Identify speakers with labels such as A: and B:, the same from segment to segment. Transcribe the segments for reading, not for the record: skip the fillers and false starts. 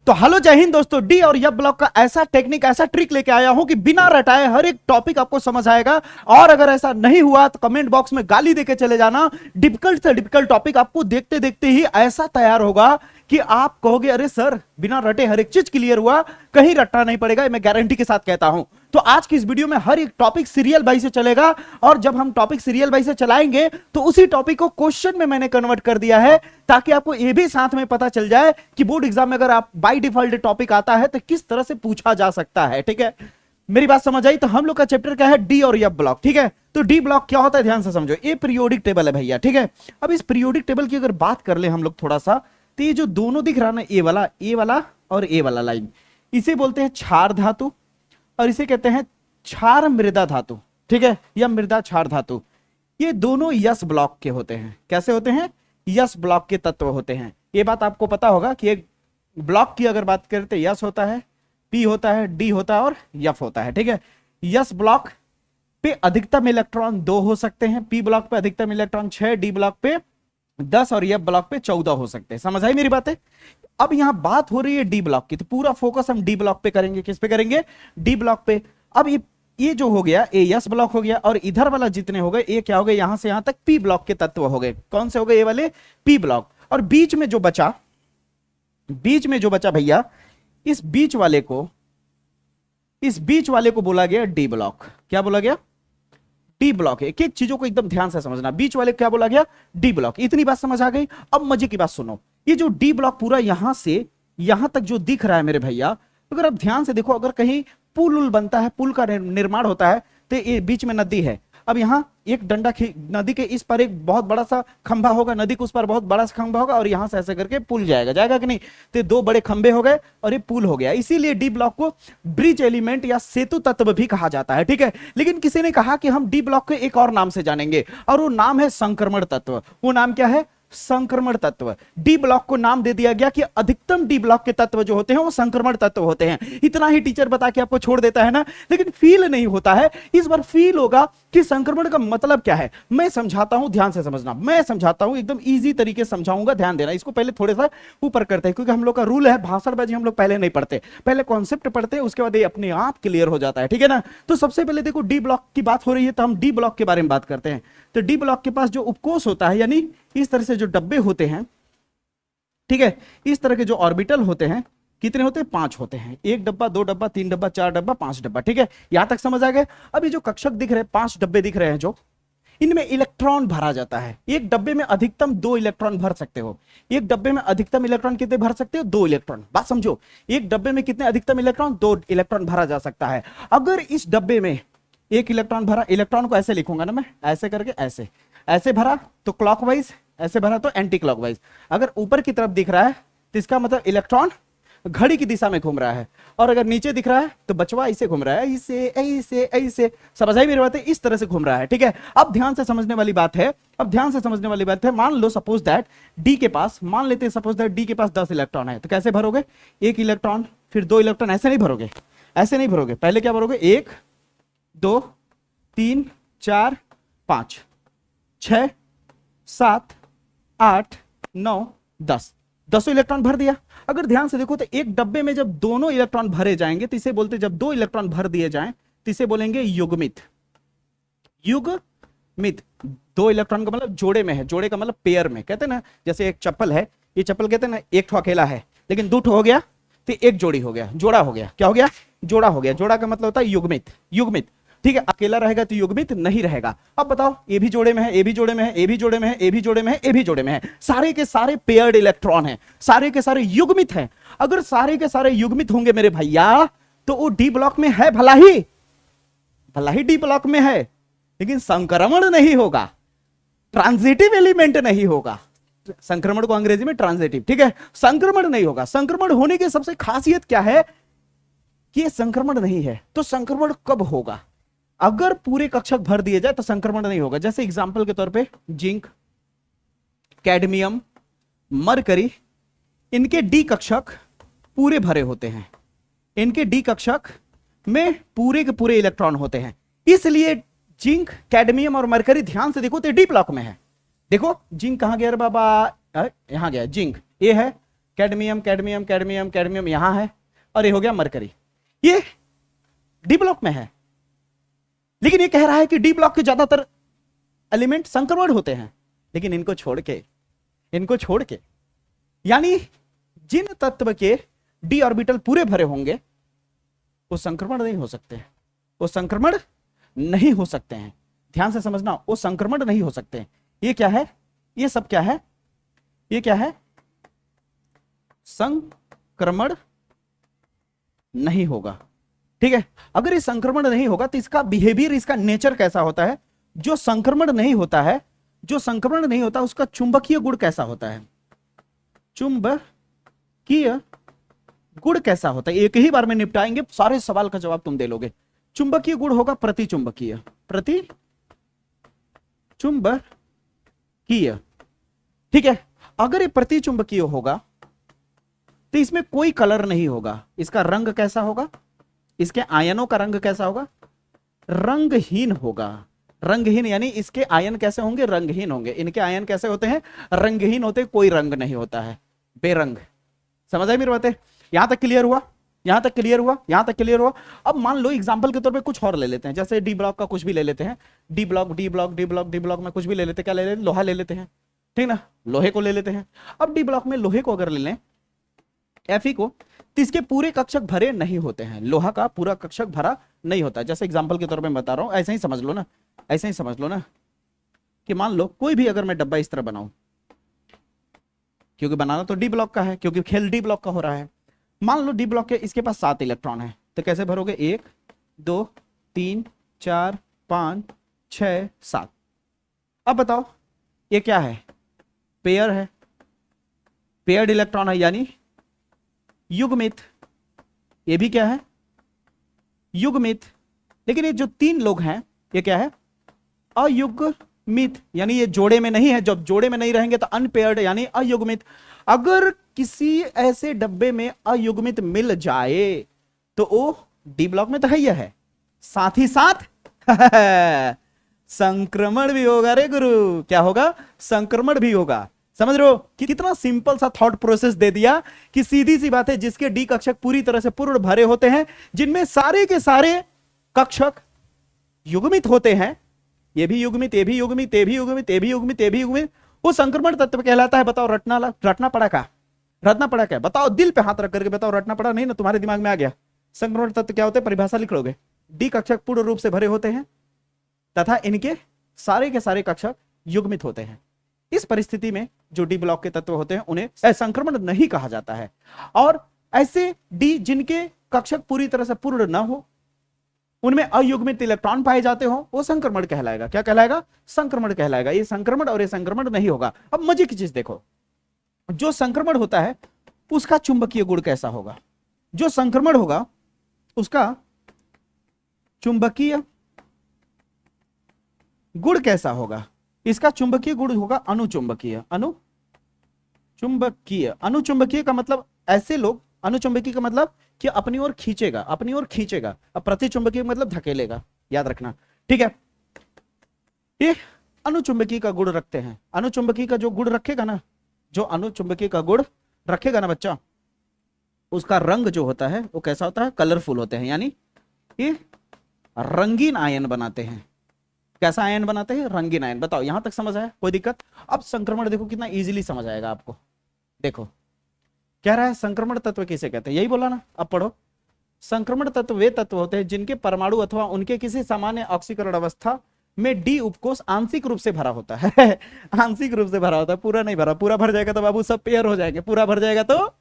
A: तो हेलो जय हिंद दोस्तों, डी और यप ब्लॉक का ऐसा टेक्निक, ऐसा ट्रिक लेके आया हूं कि बिना रटाए हर एक टॉपिक आपको समझ आएगा। और अगर ऐसा नहीं हुआ तो कमेंट बॉक्स में गाली देके चले जाना। डिफिकल्ट से डिफिकल्ट टॉपिक आपको देखते देखते ही ऐसा तैयार होगा कि आप कहोगे अरे सर बिना रटे हर एक चीज क्लियर हुआ, कहीं रटना नहीं पड़ेगा। मैं गारंटी के साथ कहता हूं। तो आज की इस वीडियो में हर एक टॉपिक सीरियल बाई से चलेगा, और जब हम टॉपिक सीरियल बाई से चलाएंगे तो उसी टॉपिक को क्वेश्चन में मैंने कन्वर्ट कर दिया है, ताकि आपको यह भी साथ में पता चल जाए कि बोर्ड एग्जाम में अगर आप बाई डिफॉल्ट टॉपिक आता है तो किस तरह से पूछा जा सकता है। ठीक है, मेरी बात समझ आई? तो हम लोग का चैप्टर क्या है? डी और यप ब्लॉक। ठीक है, तो डी ब्लॉक क्या होता है ध्यान से समझो। ये पीरियोडिक टेबल है भैया। ठीक है, अब इस पीरियोडिक टेबल की अगर बात कर ले हम लोग थोड़ा सा, तो ये जो दोनों दिख रहा ना, ए वाला और ए वाला लाइन, इसे बोलते हैं क्षार धातु और इसे कहते हैं क्षार मृदा धातु। ठीक है, या मृदा क्षार धातु। ये दोनों यस ब्लॉक के होते हैं। कैसे होते हैं? यस ब्लॉक के तत्व होते हैं। ये बात आपको पता होगा कि एक ब्लॉक की अगर बात करें तो यस होता है, पी होता है, डी होता है और यफ होता है। ठीक है, यस ब्लॉक पे अधिकतम इलेक्ट्रॉन 2 हो सकते हैं, पी ब्लॉक पे अधिकतम इलेक्ट्रॉन 6, डी ब्लॉक पे 10 और यफ ब्लॉक पे 14 हो सकते हैं। समझ आई मेरी बातें? अब यहां बात हो रही है डी ब्लॉक की, तो पूरा फोकस हम डी ब्लॉक पे करेंगे। किस पे करेंगे? डी ब्लॉक पे। अब ये जो हो गया ए यस ब्लॉक हो गया, और इधर वाला जितने हो गए ये क्या हो गए? यहां से यहां तक पी ब्लॉक के तत्व हो गए। कौन से हो गए? ये वाले पी ब्लॉक। और बीच में जो बचा भैया, इस बीच वाले को बोला गया डी ब्लॉक। क्या बोला गया? D block. एक एक चीजों को एकदम ध्यान से समझना। बीच वाले क्या बोला गया? D block. इतनी बात समझ आ गई? अब मजे की बात सुनो। ये जो डी ब्लॉक पूरा यहां से यहां तक जो दिख रहा है मेरे भैया, अगर आप ध्यान से देखो, अगर कहीं पुल बनता है, पुल का निर्माण होता है, तो ये बीच में नदी है। अब यहां एक डंडा, नदी के इस पर एक बहुत बड़ा सा खंभा होगा, नदी के उस पर बहुत बड़ा सा खंभा होगा, और यहां से ऐसे करके पुल जाएगा कि नहीं? तो 2 बड़े खंभे हो गए और ये पुल हो गया। इसीलिए डी ब्लॉक को ब्रिज एलिमेंट या सेतु तत्व भी कहा जाता है। ठीक है, लेकिन किसी ने कहा कि हम डी ब्लॉक को एक और नाम से जानेंगे, और वो नाम है संक्रमण तत्व। वो नाम क्या है? संक्रमण तत्व। डी ब्लॉक को नाम दे दिया गया कि अधिकतम डी ब्लॉक के तत्व जो होते हैं वो संक्रमण तत्व होते हैं। इतना ही टीचर बता के आपको छोड़ देता है ना, लेकिन फील नहीं होता है। इस बार फील होगा कि संक्रमण का मतलब क्या है। मैं समझाता हूं, ध्यान से समझना। मैं समझाता हूं, एकदम इजी तरीके से समझाऊंगा, ध्यान देना। इसको पहले थोड़ा सा ऊपर करते हैं, क्योंकि हम लोग का रूल है भाषणबाजी हम लोग पहले नहीं पढ़ते, पहले कॉन्सेप्ट पढ़ते हैं, उसके बाद ये अपने आप क्लियर हो जाता है। ठीक है ना? तो सबसे पहले देखो, डी ब्लॉक की बात हो रही है तो हम डी ब्लॉक के बारे में बात करते हैं। तो डी ब्लॉक के पास जो उपकोष होता है, यानी इस तरह से जो डब्बे होते हैं, ठीक है, इस तरह के जो ऑर्बिटल होते हैं, कितने होते हैं? 5 होते हैं। 1 डब्बा, 2 डब्बा, 3 डब्बा, 4 डब्बा, 5 डब्बा। ठीक है, यहां तक समझ आ गए? अब ये जो कक्षक दिख रहे हैं, 5 डब्बे दिख रहे हैं, जो इनमें इलेक्ट्रॉन भरा जाता है। एक डब्बे में अधिकतम 2 इलेक्ट्रॉन भर सकते हो। एक डब्बे में अधिकतम इलेक्ट्रॉन कितने भर सकते हो? 2 इलेक्ट्रॉन। बात समझो, एक डब्बे में कितने अधिकतम इलेक्ट्रॉन? 2 इलेक्ट्रॉन भरा जा सकता है। अगर इस डब्बे में 1 इलेक्ट्रॉन भरा, इलेक्ट्रॉन को ऐसे लिखूंगा ना मैं, ऐसे करके, ऐसे भरा तो क्लॉकवाइज, ऐसे भरा तो एंटी क्लॉकवाइज। अगर ऊपर की तरफ दिख रहा है तो इसका मतलब इलेक्ट्रॉन घड़ी की दिशा में घूम रहा है, और अगर नीचे दिख रहा है तो बचवा ऐसे घूम रहा है, ऐसे। समझ आई मेरी बात है? इस तरह से घूम रहा है। ठीक है, अब ध्यान से समझने वाली बात है। मान लो सपोज दैट डी के पास, मान लेते हैं सपोज दैट डी के पास 10 इलेक्ट्रॉन है, तो कैसे भरोगे? 1 इलेक्ट्रॉन, फिर 2 इलेक्ट्रॉन। ऐसे नहीं भरोगे। पहले क्या भरोगे? 1 2 3 4 5 6 7 8 9 10, 10 इलेक्ट्रॉन भर दिया। अगर ध्यान से देखो तो एक डब्बे में जब दोनों इलेक्ट्रॉन भरे जाएंगे तो इसे बोलते, जब 2 इलेक्ट्रॉन भर दिए जाएं तो इसे बोलेंगे युग्मित। 2 इलेक्ट्रॉन का मतलब जोड़े में है, जोड़े का मतलब पेयर में। कहते हैं ना, जैसे एक चप्पल है, ये चप्पल कहते हैं ना, एक ठो अकेला है, लेकिन 2 ठो हो गया तो एक जोड़ी हो गया, जोड़ा हो गया। क्या हो गया? जोड़ा हो गया। जोड़ा का मतलब होता है युग्मित। ठीक है, अकेला रहेगा तो युग्मित नहीं रहेगा। अब बताओ, ए भी जोड़े में है, ए भी जोड़े में है, ए भी जोड़े में है, ए भी जोड़े में है, ए भी जोड़े में है। सारे के सारे पेयर्ड इलेक्ट्रॉन हैं, सारे के सारे युग्मित हैं। अगर सारे के सारे युग्मित होंगे मेरे भैया, तो वो डी ब्लॉक में है, भला ही डी ब्लॉक में है, लेकिन संक्रमण नहीं होगा, ट्रांजिटिव एलिमेंट नहीं होगा। संक्रमण को अंग्रेजी में ट्रांजिटिव। ठीक है, संक्रमण नहीं होगा। संक्रमण होने की सबसे खासियत क्या है कि ये संक्रमण नहीं है। तो संक्रमण कब होगा? अगर पूरे कक्षक भर दिए जाए तो संक्रमण नहीं होगा। जैसे एग्जांपल के तौर पे जिंक, कैडमियम, मरकरी, इनके डी कक्षक पूरे भरे होते हैं। इनके डी कक्षक में पूरे के पूरे इलेक्ट्रॉन होते हैं, इसलिए जिंक, कैडमियम और मरकरी, ध्यान से देखो तो डी ब्लॉक में है। देखो जिंक कहां गया रे बाबा? यहां गया जिंक, ये है कैडमियम कैडमियम कैडमियम कैडमियम यहां है, और ये हो गया मरकरी। ये डी ब्लॉक में है, लेकिन ये कह रहा है कि डी ब्लॉक के ज्यादातर एलिमेंट संक्रमण होते हैं, लेकिन इनको छोड़ के यानी जिन तत्व के डी ऑर्बिटल पूरे भरे होंगे वो संक्रमण नहीं हो सकते, वो संक्रमण नहीं हो सकते हैं। ध्यान से समझना, वो संक्रमण नहीं हो सकते। ये क्या है, ये सब क्या है, ये क्या है, संक्रमण नहीं होगा। ठीक है, अगर ये संक्रमण नहीं होगा तो इसका बिहेवियर, इसका नेचर कैसा होता है? जो संक्रमण नहीं होता है, जो संक्रमण नहीं होता उसका चुंबकीय गुण कैसा होता है? चुंबकीय गुण कैसा होता है? एक ही बार में निपटाएंगे, सारे सवाल का जवाब तुम दे लोगे। चुंबकीय गुण होगा प्रतिचुंबकीय, प्रतिचुंबकीय। ठीक है, अगर ये प्रतिचुंबकीय होगा तो इसमें कोई कलर नहीं होगा। इसका रंग कैसा होगा? इसके आयनों का रंग कैसा होगा? रंगहीन होगा। रंगहीन यानी इसके आयन कैसे होंगे? रंगहीन होंगे। इनके आयन कैसे होते हैं? रंगहीन होते, कोई रंग नहीं होता है, बेरंग। समझ आई मेरी बातें? यहां तक क्लियर हुआ? यहां तक क्लियर हुआ? यहां तक क्लियर हुआ? अब मान लो एग्जांपल के तौर पे कुछ और ले लेते हैं, जैसे डी ब्लॉक का कुछ भी ले लेते हैं। D block D block D block D block में कुछ भी ले लेते हैं। क्या ले लेते हैं? लोहा ले लेते हैं, ठीक ना, लोहे को ले लेते हैं। अब डी ब्लॉक में लोहे को अगर ले लें, Fe को, तो इसके पूरे कक्षक भरे नहीं होते हैं। लोहा का पूरा कक्षक भरा नहीं होता। जैसे एग्जांपल के तौर पे मैं बता रहा हूं, ऐसे ही समझ लो ना, ऐसे ही समझ लो ना कि मान लो कोई भी अगर मैं डब्बा इस तरह बनाऊं, क्योंकि बनाना तो डी ब्लॉक का है, क्योंकि खेल डी ब्लॉक का हो रहा है। मान लो डी ब्लॉक के इसके पास 7 इलेक्ट्रॉन है, तो कैसे भरोगे? 1 2 3 4 5 6 7। अब बताओ ये क्या है? पेयर है, पेयर्ड इलेक्ट्रॉन है, यानी युग्मित। ये भी क्या है? युग्मित। लेकिन ये जो 3 लोग हैं ये क्या है? अयुग्मित, यानी ये जोड़े में नहीं है। जब जोड़े में नहीं रहेंगे तो अनपेयर्ड यानी अयुग्मित। अगर किसी ऐसे डब्बे में अयुग्मित मिल जाए तो वो डी ब्लॉक में तो है, साथ ही साथ संक्रमण भी होगा रे गुरु। क्या होगा? संक्रमण भी होगा। समझ रहे हो कि कितना सिंपल सा थॉट प्रोसेस दे दिया कि सीधी सी बात है, जिसके डी कक्षक पूरी तरह से पूर्ण भरे होते हैं, जिनमें सारे के सारे कक्षक युग्मित होते हैं, ये भी युग्मित, ये भी युग्मित, ये भी युग्मित, ये भी युग्मित, ये भी युग्मित, वो संक्रमण तत्व कहलाता है। बताओ रटना पड़ा क्या? बताओ, दिल पे हाथ रख करके बताओ, रटना पड़ा नहीं ना? तुम्हारे दिमाग में आ गया? संक्रमण तत्व क्या होते हैं? परिभाषा लिख लोगे। डी कक्षक पूर्ण रूप से भरे होते हैं तथा इनके सारे के सारे कक्षक युग्मित होते हैं। इस परिस्थिति में जो डी ब्लॉक के तत्व होते हैं उन्हें संक्रमण नहीं कहा जाता है। और ऐसे डी जिनके कक्षक पूरी तरह से पूर्ण न हो, उनमें अयुग्मित इलेक्ट्रॉन पाए जाते हो, वो संक्रमण कहलाएगा। क्या कहलाएगा? संक्रमण कहलाएगा। ये संक्रमण और ये संक्रमण नहीं होगा। अब मजे की चीज देखो, जो संक्रमण होता है उसका चुंबकीय गुण कैसा होगा? जो संक्रमण होगा उसका चुंबकीय गुण कैसा होगा? इसका चुंबकीय गुण होगा अनुचुंबकीय। अनुचुंबकीय का मतलब ऐसे लोग, अनुचुंबकीय का मतलब कि अपनी ओर खींचेगा, अपनी ओर खींचेगा। अब प्रतिचुंबकीय मतलब धकेलेगा, याद रखना, ठीक है। ये अनुचुंबकीय का गुण रखते हैं। अनुचुंबकीय का जो गुण रखेगा ना, जो अनुचुंबकीय का गुण रखेगा ना बच्चा, उसका रंग जो होता है वो कैसा होता है? कलरफुल होते हैं, यानी ये रंगीन आयन बनाते हैं। कैसा आयन बनाते हैं? रंगीन आयन। बताओ यहां तक समझ आया? कोई दिक्कत? अब संक्रमण देखो कितना इजीली समझ आएगा आपको। देखो कह रहा है संक्रमण तत्व किसे कहते हैं, यही बोला ना। अब पढ़ो, संक्रमण तत्व वे तत्व होते हैं जिनके परमाणु अथवा उनके किसी सामान्य ऑक्सीकरण अवस्था में डी उपकोष आंशिक रूप से भरा होता है। आंशिक रूप से भरा होता है, पूरा नहीं भरा। पूरा भर जाएगा तो बाबू सब पेयर हो जाएंगे, पूरा भर जाएगा तो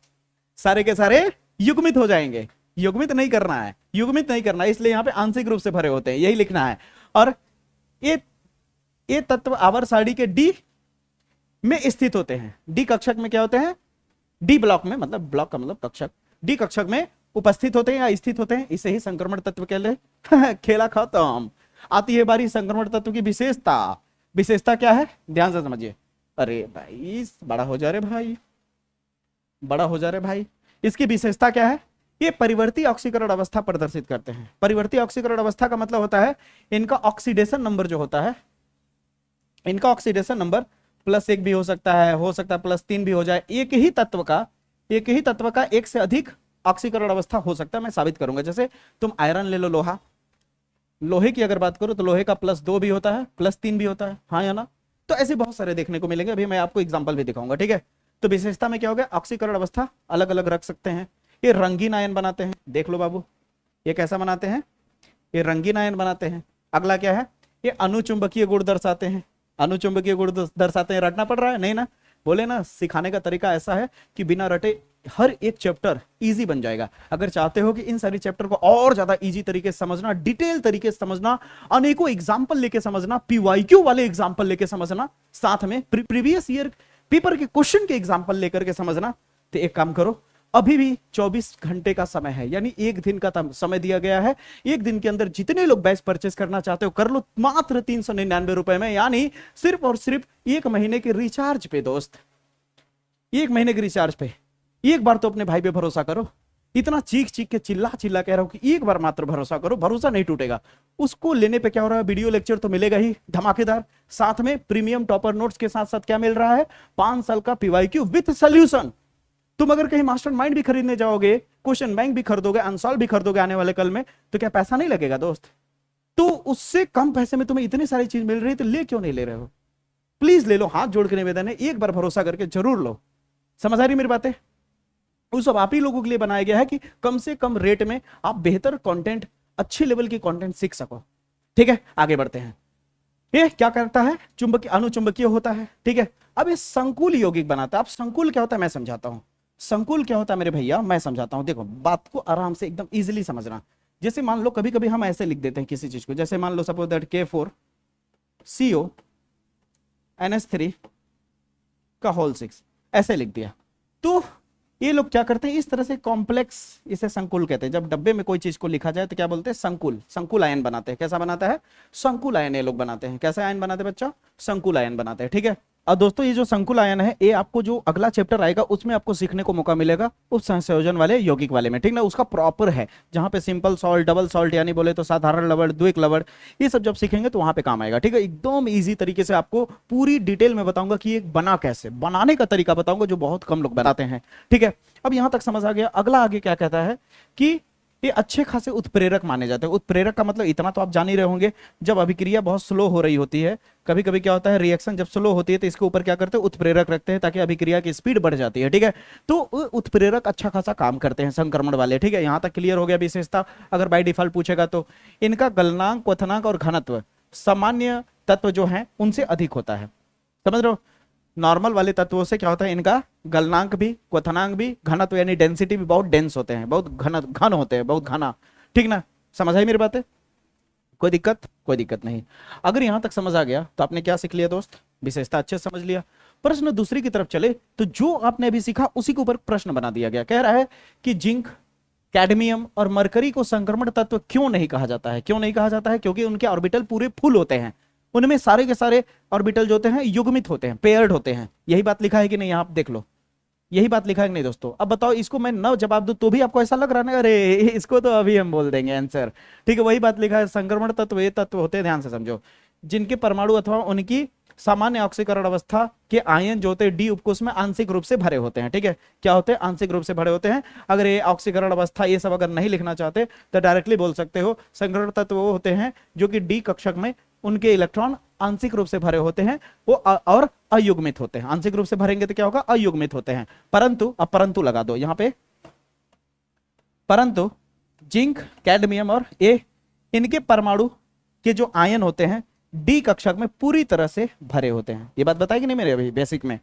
A: सारे के सारे युग्मित हो जाएंगे। युग्मित नहीं करना है, युग्मित नहीं करना है, इसलिए यहां पे आंशिक रूप से भरे होते हैं, यही लिखना है। और ये तत्व आवर्त सारणी के डी में स्थित होते हैं। डी कक्षक में क्या होते हैं? डी ब्लॉक में, मतलब ब्लॉक का मतलब कक्षक, डी कक्षक में उपस्थित होते हैं या स्थित होते हैं। इसे ही संक्रमण तत्व कहते हैं। खेला खत्म। आती है बारी संक्रमण तत्व की विशेषता। विशेषता क्या है? ध्यान से समझिए। अरे भाई बड़ा हो जा रहे भाई, बड़ा हो जा रहे भाई। इसकी विशेषता क्या है? ये परिवर्ती ऑक्सीकरण अवस्था प्रदर्शित करते हैं। परिवर्ती ऑक्सीकरण अवस्था का मतलब होता है इनका ऑक्सीडेशन नंबर जो होता है, इनका ऑक्सीडेशन नंबर +1 भी हो सकता है +3 भी हो जाए। एक ही तत्व का एक ही तत्व का एक से अधिक ऑक्सीकरण अवस्था हो सकता है, मैं साबित करूंगा। जैसे तुम आयरन ले लो, लोहा, लोहे की अगर बात करो तो लोहे का +2 भी होता है, +3 भी होता है, हाँ या ना। तो ऐसे बहुत सारे देखने को मिलेंगे, अभी मैं आपको एग्जांपल भी दिखाऊंगा, ठीक है। तो विशेषता में क्या हो गया, ऑक्सीकरण अवस्था अलग अलग रख सकते हैं। ये रंगीन आयन बनाते हैं, देख लो बाबू, ये कैसा बनाते हैं, ये रंगीन आयन बनाते हैं। अगला क्या है, ये अनुचुंबकीय गुण दर्शाते हैं, अनुचुंबकीय गुण दर्शाते हैं। रटना पड़ रहा है नहीं ना, बोले ना सिखाने का तरीका ऐसा है कि बिना रटे हर एक चैप्टर इजी बन जाएगा। अगर चाहते हो कि इन सारी चैप्टर को और ज्यादा इजी तरीके से समझना, डिटेल तरीके से समझना, अनेकों एग्जाम्पल लेके समझना, पीवाईक्यू वाले एग्जाम्पल लेके समझना, साथ में प्रीवियस ईयर पेपर के क्वेश्चन के एग्जाम्पल लेकर के समझना, तो एक काम करो, अभी भी 24 घंटे का समय है, यानी एक दिन का समय दिया गया है। एक दिन के अंदर जितने लोग बैच परचेस करना चाहते हो कर लो, मात्र 399 रुपए में, यानी सिर्फ और सिर्फ 1 महीने के रिचार्ज पे दोस्त, 1 महीने के रिचार्ज पे। एक बार तो अपने भाई पे भरोसा करो, इतना चीख चीख के चिल्ला चिल्ला कह रहा हूं कि एक बार मात्र भरोसा करो, भरोसा नहीं टूटेगा। उसको लेने पे क्या हो रहा है, वीडियो लेक्चर तो मिलेगा ही धमाकेदार, साथ में प्रीमियम टॉपर नोट्स के साथ साथ क्या मिल रहा है, 5 साल का पीवाईक्यू विद सॉल्यूशन। तुम अगर कहीं मास्टरमाइंड भी खरीदने जाओगे, क्वेश्चन बैंक भी खरीदोगे, अनसॉल्व भी खरीदोगे आने वाले कल में, तो क्या पैसा नहीं लगेगा दोस्त? तो उससे कम पैसे में तुम्हें इतनी सारी चीज मिल रही है, तो ले क्यों नहीं ले रहे हो? प्लीज ले लो, हाथ जोड़ के निवेदन है, एक बार भरोसा करके जरूर लो। समझ आ रही मेरी बातें? वो सब आप ही लोगों के लिए बनाया गया है कि कम से कम रेट में आप बेहतर कंटेंट, अच्छे लेवल की कंटेंट सीख सको। ठीक है, आगे बढ़ते हैं। ये क्या करता है, चुंबकीय अनुचुंबकीय होता है, ठीक है। अब ये संकुल यौगिक बनाता है। अब संकुल क्या होता है मैं समझाता हूं, संकुल क्या होता है मेरे भैया मैं समझाता हूं। देखो बात को आराम से एकदम इजीली समझना। जैसे मान लो कभी कभी हम ऐसे लिख देते हैं किसी चीज को, जैसे मान लो सपोज दैट K4CO NH3 का होल 6 ऐसे लिख दिया। तो ये लोग क्या करते हैं, इस तरह से कॉम्प्लेक्स, इसे संकुल कहते हैं। जब डब्बे में कोई चीज को लिखा जाए तो क्या बोलते हैं, संकुल, संकुल आयन बनाते हैं। कैसा बनाता है, संकुल आयन ये लोग बनाते हैं। कैसे आयन बनाते हैं बच्चा, संकुल आयन बनाते हैं, ठीक है। और दोस्तों ये जो संकुल आयन है, ये आपको जो अगला चैप्टर आएगा उसमें आपको सीखने को मौका मिलेगा उस संयोजन वाले यौगिक वाले में, ठीक ना। उसका प्रॉपर है, जहां पे सिंपल सॉल्ट, डबल सॉल्ट, यानी बोले तो साधारण लवण, द्विक लवण, ये सब जब सीखेंगे तो वहां पे काम आएगा, ठीक है। एकदम इजी तरीके से आपको पूरी डिटेल में बताऊंगा कि एक बना कैसे, बनाने का तरीका बताऊंगा जो बहुत कम लोग बनाते हैं, ठीक है। अब यहां तक समझ आ गया। अगला आगे क्या कहता है कि ये अच्छे खासे उत्प्रेरक माने जाते हैं। उत्प्रेरक का मतलब इतना तो आप जान ही रहे होंगे, जब अभिक्रिया बहुत स्लो हो रही होती है, कभी कभी क्या होता है, रिएक्शन जब स्लो होती है तो इसके ऊपर क्या करते हैं, उत्प्रेरक रखते हैं ताकि अभिक्रिया की स्पीड बढ़ जाती है, ठीक है। तो उत्प्रेरक अच्छा खासा काम करते हैं संक्रमण वाले, ठीक है। यहां तक क्लियर हो गया विशेषता। अगर बाय डिफॉल्ट पूछेगा तो इनका गलनांक, क्वथनांक और घनत्व सामान्य तत्व जो है उनसे अधिक होता है। समझ रहे हो, नॉर्मल वाले तत्वों से क्या होता है, इनका गलनांक भी, क्वथनांक भी, घनत्व यानी डेंसिटी भी बहुत डेंस होते हैं, बहुत घन होते हैं, बहुत घना, ठीक ना। समझ आई मेरी बातें? कोई दिक्कत? कोई दिक्कत नहीं। अगर यहां तक समझ आ गया तो आपने क्या सीख लिया दोस्त, विशेषता अच्छे से समझ लिया। प्रश्न दूसरी की तरफ चले तो जो आपने अभी सीखा उसी के ऊपर प्रश्न बना दिया गया। कह रहा है कि जिंक, कैडमियम और मरकरी को संक्रमण तत्व क्यों नहीं कहा जाता है? क्यों नहीं कहा जाता है? क्योंकि उनके ऑर्बिटल पूरे फुल होते हैं, उनमें सारे के सारे ऑर्बिटल जो होते हैं युग्मित होते हैं, पेयर्ड होते हैं। यही बात लिखा है कि नहीं, आप देख लो, यही बात लिखा है कि नहीं दोस्तों। अब बताओ, इसको मैं न जवाब दूं तो भी आपको ऐसा लग रहा है ना, अरे इसको तो अभी हम बोल देंगे आंसर, ठीक है। वही बात लिखा है, संक्रमण तत्व ये तत्व होते हैं, ध्यान से समझो, जिनके परमाणु अथवा उनकी सामान्य ऑक्सीकरण अवस्था के आयन जो होते हैं डी उपकोष में आंशिक रूप से भरे होते हैं, ठीक है। क्या होते हैं, आंशिक रूप से भरे होते हैं। अगर ये ऑक्सीकरण अवस्था ये सब अगर नहीं लिखना चाहते तो डायरेक्टली बोल सकते हो संक्रमण तत्व वो होते हैं जो कि डी कक्षक में उनके इलेक्ट्रॉन आंशिक रूप से भरे होते हैं वो और अयुग्मित होते हैं। आंशिक रूप से भरेंगे तो क्या होगा, अयुग्मित होते हैं। परंतु, अब परंतु लगा दो यहां पे, परंतु जिंक, कैडमियम और ए, इनके परमाणु के जो आयन होते हैं डी कक्षक में पूरी तरह से भरे होते हैं। ये बात बताई कि नहीं मेरे अभी बेसिक में?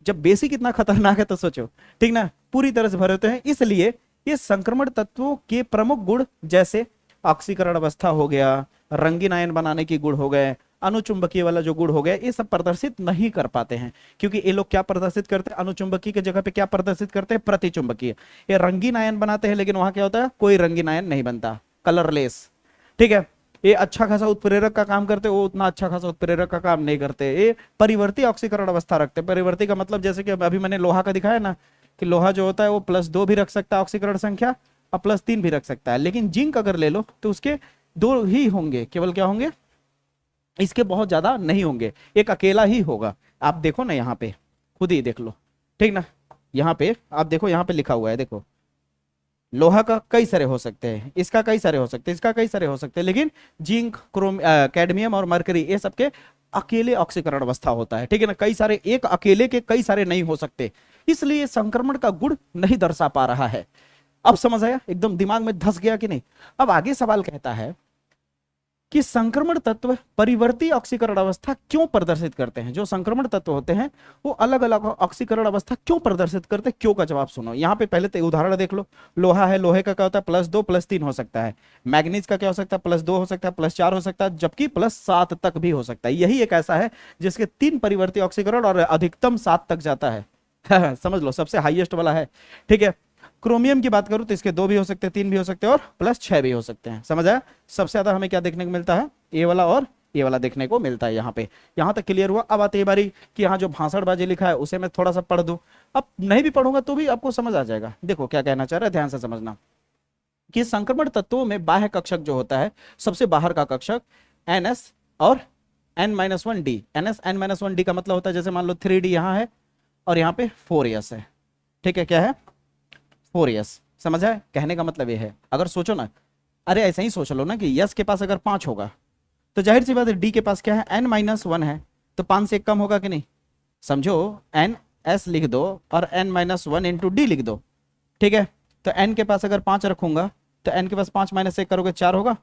A: जब बेसिक इतना खतरनाक है तो सोचो, ठीक ना, पूरी तरह से भरे होते हैं। इसलिए ये संक्रमण तत्वों के प्रमुख गुण जैसे ऑक्सीकरण अवस्था हो गया, रंगीन आयन बनाने की गुण हो गए, अनुचुंबकीय वाला जो गुण हो गया, ये सब प्रदर्शित नहीं कर पाते हैं। क्योंकि ये लोग क्या प्रदर्शित करते हैं, अनुचुंबकीय की जगह पे क्या प्रदर्शित करते हैं, प्रतिचुंबकीय। ये रंगीन आयन बनाते हैं लेकिन वहां क्या होता है, कोई रंगीन आयन नहीं बनता, कलरलेस, ठीक है। ये अच्छा खासा उत्प्रेरक का काम करते, वो उतना अच्छा खासा उत्प्रेरक का काम नहीं करते। ये परिवर्ती ऑक्सीकरण अवस्था रखते। परिवर्ती का मतलब जैसे कि अभी मैंने लोहा का दिखाया ना, कि लोहा जो होता है वो +2 भी रख सकता है ऑक्सीकरण संख्या और +3 भी रख सकता है। लेकिन जिंक अगर ले लो तो उसके 2 ही होंगे, केवल क्या होंगे, इसके बहुत ज्यादा नहीं होंगे, एक अकेला ही होगा। आप देखो ना यहाँ पे, खुद ही देख लो, ठीक ना। यहाँ पे आप देखो, यहाँ पे लिखा हुआ है, देखो लोहा का कई सारे हो सकते हैं, इसका कई सारे हो सकते हैं, इसका कई सारे हो सकते हैं, लेकिन जिंक, कैडमियम और मरकरी ये सबके अकेले ऑक्सीकरण अवस्था होता है, ठीक है ना। कई सारे, एक अकेले के कई सारे नहीं हो सकते, इसलिए संक्रमण का गुण नहीं दर्शा पा रहा है। अब समझ आया, एकदम दिमाग में धस गया कि नहीं। अब आगे सवाल कहता है कि संक्रमण तत्व परिवर्ती ऑक्सीकरण अवस्था क्यों प्रदर्शित करते हैं। जो संक्रमण तत्व होते हैं वो अलग अलग ऑक्सीकरण अवस्था क्यों प्रदर्शित करते हैं, क्यों का जवाब सुनो। यहाँ पे पहले तो उदाहरण देख लो। लोहा है, लोहे का क्या होता है +2 +3 हो सकता है। मैग्नीज का क्या हो सकता है +2 हो सकता है, +4 हो सकता है, जबकि +7 तक भी हो सकता है। यही एक ऐसा है जिसके 3 परिवर्ती ऑक्सीकरण और अधिकतम 7 तक जाता है समझ लो, सबसे हाईएस्ट वाला है, ठीक है। क्रोमियम की बात करूं तो इसके 2 भी हो सकते हैं, 3 भी हो सकते हैं और +6 भी हो सकते हैं। समझ आया। सबसे ज्यादा हमें क्या देखने को मिलता है, ए वाला और ए वाला देखने को मिलता है। यहाँ पे, यहाँ तक क्लियर हुआ। अब आती है बारी कि यहाँ जो भाषणबाजी लिखा है उसे मैं थोड़ा सा पढ़ दूं। अब नहीं भी पढ़ूंगा तो भी आपको समझ आ जाएगा। देखो क्या कहना चाह रहा है, ध्यान से समझना कि संक्रमण तत्वों में बाह्य कक्षक जो होता है, सबसे बाहर का कक्षक NS और N-1D। NS N-1D का मतलब होता है, जैसे मान लो 3D यहाँ है और यहाँ पे 4S है, ठीक है। क्या है 4S, समझ आए। कहने का मतलब ये है, अगर सोचो ना, अरे ऐसे ही सोच लो ना कि यस के पास अगर 5 होगा तो जाहिर सी बात है डी के पास क्या है N-1 है, तो 5 से 1 कम होगा कि नहीं। समझो, NS लिख दो और N-1 इंटू डी लिख दो, ठीक है। तो N के पास अगर 5 रखूंगा तो N के पास 5 - 1 करोगे 4 होगा,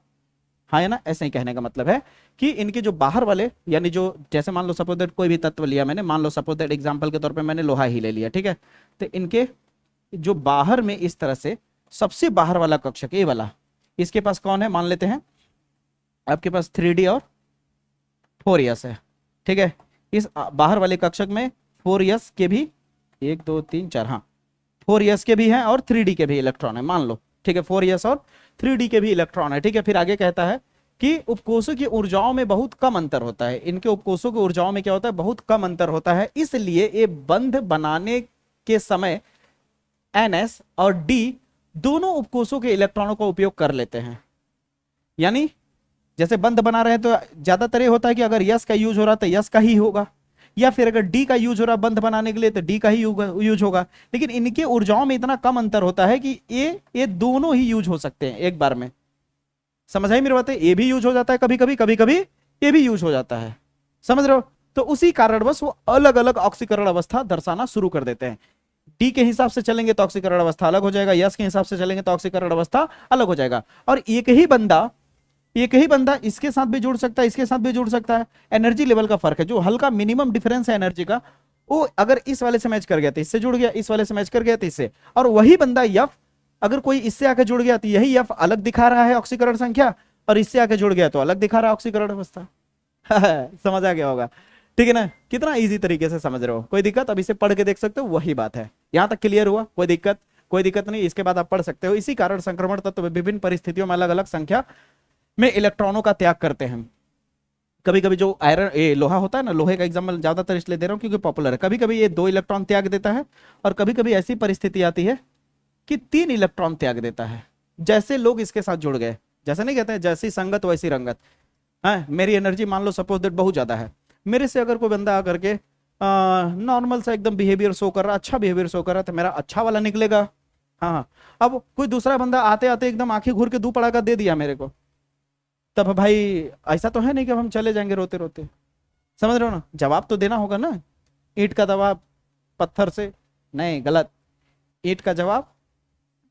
A: हाँ है ना। ऐसे ही कहने का मतलब है कि इनके जो बाहर वाले, यानी जो, जैसे मान लो सपोज दैट कोई भी तत्व लिया मैंने, मान लो सपोज दैट एग्जांपल के तौर पे मैंने लोहा ही ले लिया, ठीक है। तो इनके जो बाहर में इस तरह से सबसे बाहर वाला कक्षक ए वाला, इसके पास कौन है, मान लेते हैं आपके पास 3D और 4S है, ठीक है। इस बाहर वाले कक्षक में 4S के भी 1 2 3 4, हाँ 4S के भी हैं और 3D के भी इलेक्ट्रॉन है, मान लो, ठीक है। 4S और 3D के भी इलेक्ट्रॉन है, ठीक है। फिर आगे कहता है कि उपकोषों की ऊर्जाओं में बहुत कम अंतर होता है। इनके उपकोषों की ऊर्जाओं में क्या होता है, बहुत कम अंतर होता है, इसलिए ये बंध बनाने के समय NS और D दोनों उपकोषों के इलेक्ट्रॉनों का उपयोग कर लेते हैं। यानी जैसे बंध बना रहे हैं तो ज्यादातर ये होता है कि अगर यस का यूज हो रहा है तो यस का ही होगा, या फिर अगर डी का यूज हो रहा है बंध बनाने के लिए तो डी का ही यूज होगा। लेकिन इनके ऊर्जाओं में इतना कम अंतर होता है कि ये दोनों ही यूज हो सकते हैं एक बार में। समझ आई मेरी बात है। ये भी यूज हो जाता है कभी कभी, कभी कभी ये भी यूज हो जाता है, समझ रहे हो। तो उसी कारणवश वो अलग अलग ऑक्सीकरण अवस्था दर्शाना शुरू कर देते हैं। डी के हिसाब से चलेंगे तो ऑक्सीकरण अवस्था अलग हो जाएगा, यस के हिसाब से चलेंगे तो ऑक्सीकरण अवस्था अलग हो जाएगा। और एक ही बंदा इसके साथ भी जुड़ सकता है, इसके साथ भी जुड़ सकता है। एनर्जी लेवल का फर्क है, जो हल्का मिनिमम डिफरेंस है एनर्जी का, वो अगर इस वाले से मैच कर गया तो इससे जुड़ गया, इस वाले से मैच कर गया तो इससे। और वही बंदा यफ अगर कोई इससे आके जुड़ गया तो यही यफ अलग दिखा रहा है ऑक्सीकरण संख्या, और इससे आके जुड़ गया तो अलग दिखा रहा है ऑक्सीकरण अवस्था समझ आ गया होगा, ठीक है ना। कितना इजी तरीके से समझ रहे हो, कोई दिक्कत। अब इसे पढ़ के देख सकते हो, वही बात है। यहां तक क्लियर हुआ, कोई दिक्कत नहीं। इसके बाद आप पढ़ सकते हो। इसी कारण संक्रमण तत्व विभिन्न परिस्थितियों में अलग अलग संख्या में इलेक्ट्रॉनों का त्याग करते हैं। कभी कभी जो आयरन लोहा होता है ना, लोहे का एग्जाम्पल ज्यादातर इसलिए दे रहा हूं क्योंकि पॉपुलर है। कभी कभी ये 2 इलेक्ट्रॉन त्याग देता है, और कभी कभी ऐसी परिस्थिति आती है कि 3 इलेक्ट्रॉन त्याग देता है। जैसे लोग इसके साथ जुड़ गए, जैसे नहीं कहते हैं जैसी संगत वैसी रंगत। मेरी एनर्जी मान लो सपोज दैट बहुत ज्यादा है, मेरे से अगर कोई बंदा आकर के नॉर्मल सा एकदम बिहेवियर शो कर रहा, अच्छा बिहेवियर शो कर रहा, तो मेरा अच्छा वाला निकलेगा। हाँ, अब कोई दूसरा बंदा आते आते एकदम आंखें घूर के 2 पड़ाका दे दिया मेरे को, तब भाई ऐसा तो है नहीं कि हम चले जाएंगे रोते रोते। समझ रहे हो ना। जवाब तो देना होगा ना। ईंट का जवाब पत्थर से नहीं, गलत। ईंट का जवाब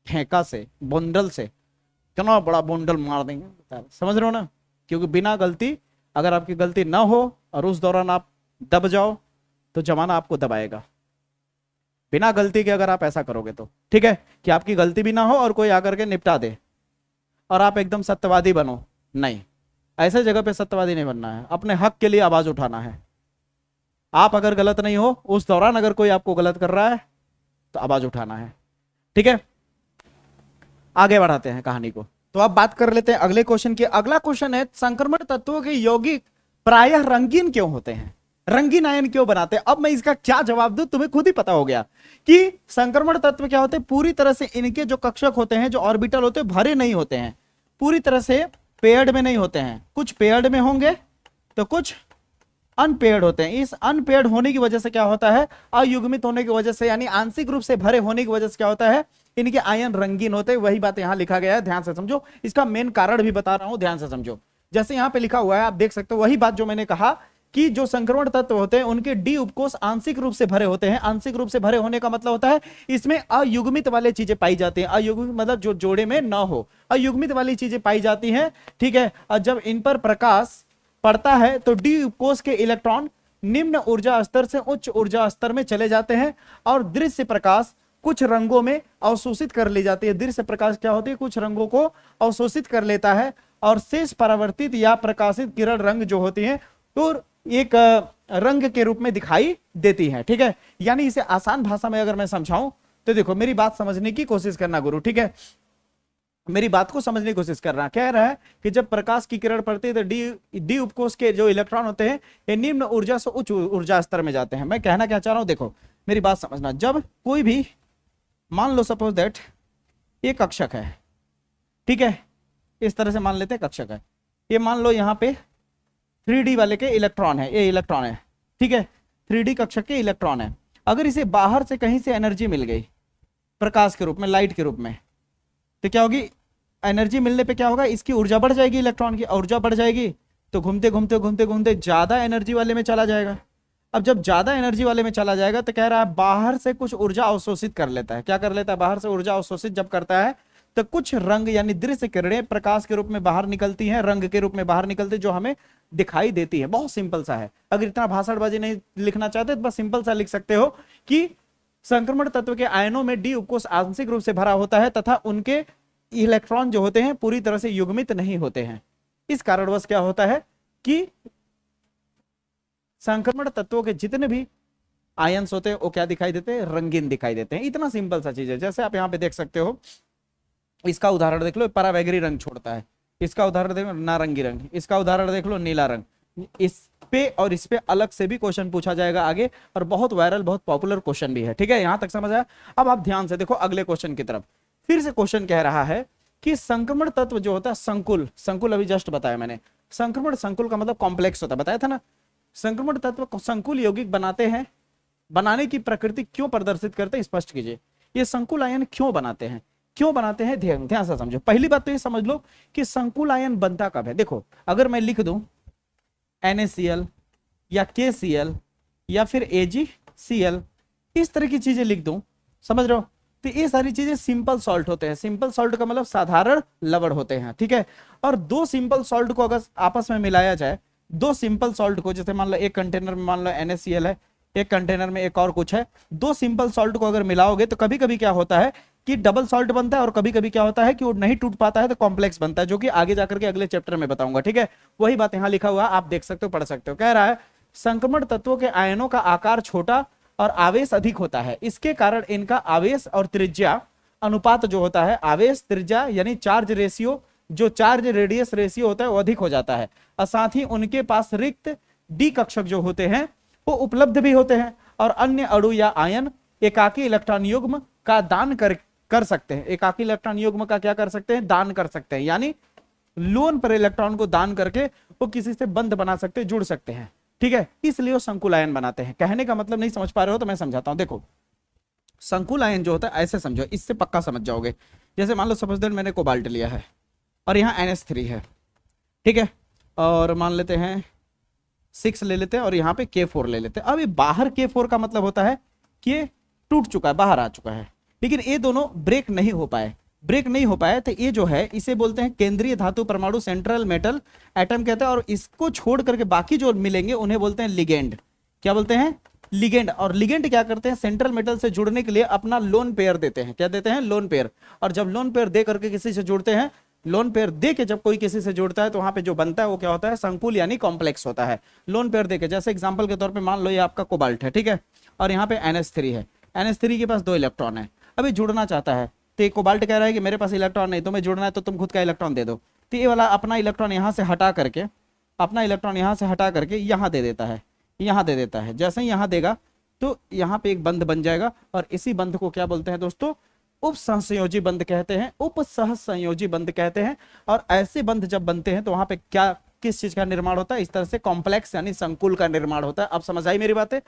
A: ठेका से, बोंडल से। कितना बड़ा बोंडल मार देंगे, समझ रहे हो ना। क्योंकि बिना गलती, अगर आपकी गलती ना हो और उस दौरान आप दब जाओ तो जमाना आपको दबाएगा। बिना गलती के अगर आप ऐसा करोगे तो, ठीक है, कि आपकी गलती भी ना हो और कोई आकर के निपटा दे और आप एकदम सत्यवादी बनो, नहीं, ऐसे जगह पे सत्यवादी नहीं बनना है। अपने हक के लिए आवाज उठाना है। आप अगर गलत नहीं हो, उस दौरान अगर कोई आपको गलत कर रहा है तो आवाज उठाना है, ठीक है। आगे बढ़ाते हैं कहानी को। तो अब बात कर लेते हैं अगले क्वेश्चन की। अगला क्वेश्चन है, संक्रमण तत्वों के यौगिक प्रायः रंगीन क्यों होते हैं, रंगीन आयन क्यों बनाते हैं। अब मैं इसका क्या जवाब दूं, तुम्हें खुद ही पता हो गया कि संक्रमण तत्व क्या होते हैं। पूरी तरह से इनके जो कक्षक होते हैं, जो ऑर्बिटल होते हैं, भरे नहीं होते हैं, पूरी तरह से पेयर्ड में नहीं होते हैं। कुछ पेयर्ड में होंगे तो कुछ अनपेयर्ड होते हैं। इस अनपेयर्ड होने की वजह से क्या होता है, अयुग्मित होने की वजह से यानी आंशिक रूप से भरे होने की वजह से क्या होता है, इनके आयन रंगीन होते हैं। वही बात यहां लिखा गया है, ध्यान से समझो। इसका मेन कारण भी बता रहा हूं, ध्यान से समझो। जैसे यहां पे लिखा हुआ है, आप देख सकते हो, वही बात जो मैंने कहा कि जो संक्रमण तत्व होते हैं उनके डी उपकोष आंशिक रूप से भरे होते हैं। आंशिक रूप से भरे होने का मतलब होता है इसमें अयुग्मित वाली चीजें पाई जाती हैं। अयुग्मित मतलब जो जोड़े में ना हो, अयुग्मित वाली चीजें पाई जाती हैं, ठीक है। और जब इन पर प्रकाश पड़ता है तो डी उपकोष के इलेक्ट्रॉन निम्न ऊर्जा स्तर से उच्च ऊर्जा स्तर में चले जाते हैं और दृश्य प्रकाश कुछ रंगों में अवशोषित कर ली जाती है। दृश्य प्रकाश क्या होती है, कुछ रंगों को अवशोषित कर लेता है और शेष परावर्तित या प्रकाशित किरण रंग जो होती हैं तो एक रंग के रूप में दिखाई देती है, ठीक है। यानी इसे आसान भाषा में अगर मैं समझाऊं तो देखो, मेरी बात समझने की कोशिश करना गुरु, ठीक है। मेरी बात को समझने की कोशिश कर रहा, कह रहा है कि जब प्रकाश की किरण पड़ती है तो डी उपकोष के जो इलेक्ट्रॉन होते हैं ये निम्न ऊर्जा से उच्च ऊर्जा स्तर में जाते हैं। मैं कहना क्या चाह रहा हूं, देखो मेरी बात समझना। जब कोई भी, मान लो सपोज दैट ये कक्षक है, ठीक है, इस तरह से मान लेते हैं कक्षक है। ये मान लो यहाँ पे 3D वाले के इलेक्ट्रॉन है, ये इलेक्ट्रॉन है, ठीक है, 3D कक्षक के इलेक्ट्रॉन है। अगर इसे बाहर से कहीं से एनर्जी मिल गई प्रकाश के रूप में, लाइट के रूप में, तो क्या होगी, एनर्जी मिलने पे क्या होगा, इसकी ऊर्जा बढ़ जाएगी, इलेक्ट्रॉन की ऊर्जा बढ़ जाएगी, तो घूमते घूमते घूमते घूमते ज्यादा एनर्जी वाले में चला जाएगा। अब जब ज्यादा एनर्जी वाले में चला जाएगा तो कह रहा है बाहर से कुछ ऊर्जा अवशोषित कर लेता है। क्या कर लेता है, बाहर से ऊर्जा अवशोषित जब करता है तो कुछ रंग यानी दृश्य किरणें प्रकाश के रूप में बाहर निकलती हैं, रंग के रूप में बाहर निकलती है, जो हमें दिखाई देती है। बहुत सिंपल सा है, अगर इतना भाषणबाजी नहीं लिखना चाहते तो बस सिंपल सा लिख सकते हो कि संक्रमण तत्व के आयनों में डी उपकोष आंशिक रूप से भरा होता है तथा उनके इलेक्ट्रॉन जो होते हैं पूरी तरह से युग्मित नहीं होते हैं। इस कारणवश क्या होता है कि संक्रमण तत्वों के जितने भी आयंस होते हैं वो क्या दिखाई देते हैं, रंगीन दिखाई देते हैं। इतना सिंपल सा चीज है। जैसे आप यहाँ पे देख सकते हो, इसका उदाहरण देख लो, परावैगरी रंग छोड़ता है। इसका उदाहरण देख लो, नारंगी रंग। इसका उदाहरण देख लो, नीला रंग। इस पे और इस पे अलग से भी क्वेश्चन पूछा जाएगा आगे, और बहुत वायरल बहुत पॉपुलर क्वेश्चन भी है, ठीक है। यहां तक समझ आया। अब आप ध्यान से देखो अगले क्वेश्चन की तरफ। फिर से क्वेश्चन कह रहा है कि संक्रमण तत्व जो होता है संकुल, संकुल अभी जस्ट बताया मैंने, संक्रमण संकुल का मतलब कॉम्प्लेक्स होता है, बताया था ना। संक्रमण तत्व को संकुल यौगिक बनाते हैं, बनाने की प्रकृति क्यों प्रदर्शित करते हैं, स्पष्ट कीजिए। ये संकुल आयन क्यों बनाते हैं, क्यों बनाते हैं, ध्यान से समझो। पहली बात तो ये समझ लो कि संकुल आयन बनता कब है। देखो अगर मैं लिख दूं NaCl या KCl या फिर AgCl, इस तरह की चीजें लिख दूं, समझ रहे हो, तो ये सारी चीजें सिंपल सॉल्ट होते हैं। सिंपल सॉल्ट का मतलब साधारण लवण होते हैं, ठीक है। और दो सिंपल सॉल्ट को अगर आपस में मिलाया जाए, दो सिंपल सॉल्ट को, जैसे मान लो एक कंटेनर में मान लो NaCl है, एक कंटेनर में एक और कुछ है, दो सिंपल सॉल्ट को अगर मिलाओगे तो कभी कभी क्या होता है कि डबल सॉल्ट बनता है, और कभी कभी क्या होता है कि वो नहीं टूट पाता है तो कॉम्प्लेक्स बनता है, जो कि आगे जाकर के अगले चैप्टर में बताऊंगा, ठीक है। वही बात यहां लिखा हुआ आप देख सकते हो, पढ़ सकते हो। कह रहा है संक्रमण तत्वों के आयनों का आकार छोटा और आवेश अधिक होता है, इसके कारण इनका आवेश और त्रिज्या अनुपात जो होता है, आवेश त्रिज्या यानी चार्ज रेशियो, जो चार्ज रेडियस रेशियो होता है वो अधिक हो जाता है। और साथ ही उनके पास रिक्त डी कक्षक जो होते हैं वो उपलब्ध भी होते हैं, और अन्य अणु या आयन एकाकी इलेक्ट्रॉन युग्म का दान कर सकते हैं। एकाकी इलेक्ट्रॉन युग्म का क्या कर सकते हैं, दान कर सकते हैं, यानी लोन पर इलेक्ट्रॉन को दान करके वो किसी से बंध बना सकते हैं, जुड़ सकते हैं, ठीक है। इसलिए वो संकुल आयन बनाते हैं। कहने का मतलब नहीं समझ पा रहे हो तो मैं समझाता हूं। देखो संकुल आयन जो होता है ऐसे समझो, इससे पक्का समझ जाओगे। जैसे मान लो सपोज दैट मैंने कोबाल्ट लिया है और यहाँ NH3 है, ठीक है, और मान लेते हैं 6 ले लेते हैं और यहाँ पे K4 ले लेते हैं। अब ये बाहर K4 का मतलब होता है कि ये टूट चुका है, बाहर आ चुका है, लेकिन ये दोनों ब्रेक नहीं हो पाए। ब्रेक नहीं हो पाए तो ये जो है इसे बोलते हैं केंद्रीय धातु परमाणु, सेंट्रल मेटल एटम कहते हैं, और इसको छोड़ करके बाकी जो मिलेंगे उन्हें बोलते हैं लिगेंड। क्या बोलते हैं, लिगेंड। और लिगेंड क्या करते हैं, सेंट्रल मेटल से जुड़ने के लिए अपना लोन पेयर देते हैं। क्या देते हैं, लोन पेयर। और जब लोन पेयर दे करके किसी से जुड़ते हैं, लोन पेयर दे के जब कोई किसी से जुड़ता है तो वहां पे जो बनता है वो क्या होता है, संकुल यानी कॉम्प्लेक्स होता है। लोन पेयर देके, जैसे एग्जांपल के तौर पे मान लो ये आपका कोबाल्ट है, ठीक है, और यहाँ पे NH3 है। NH3 के पास 2 इलेक्ट्रॉन है, अभी जुड़ना चाहता है तो ये कोबाल्ट कह रहा है कि मेरे पास इलेक्ट्रॉन नहीं, तुम्हें जुड़ना है तो तुम खुद का इलेक्ट्रॉन दे दो। तो ये वाला अपना इलेक्ट्रॉन यहाँ से हटा करके, अपना इलेक्ट्रॉन यहाँ से हटा करके यहाँ दे देता है, यहाँ दे देता है। जैसे ही यहाँ देगा तो यहाँ पे एक बंध बन जाएगा, और इसी बंध को क्या बोलते हैं दोस्तों, उपसहसंयोजी बंध कहते हैं, उपसहसंयोजी बंध कहते हैं। और ऐसे बंध जब बनते हैं तो वहां पे क्या किस चीज का निर्माण होता है, इस तरह से कॉम्प्लेक्स यानी संकुल का निर्माण होता है। अब समझ आई मेरी बातें?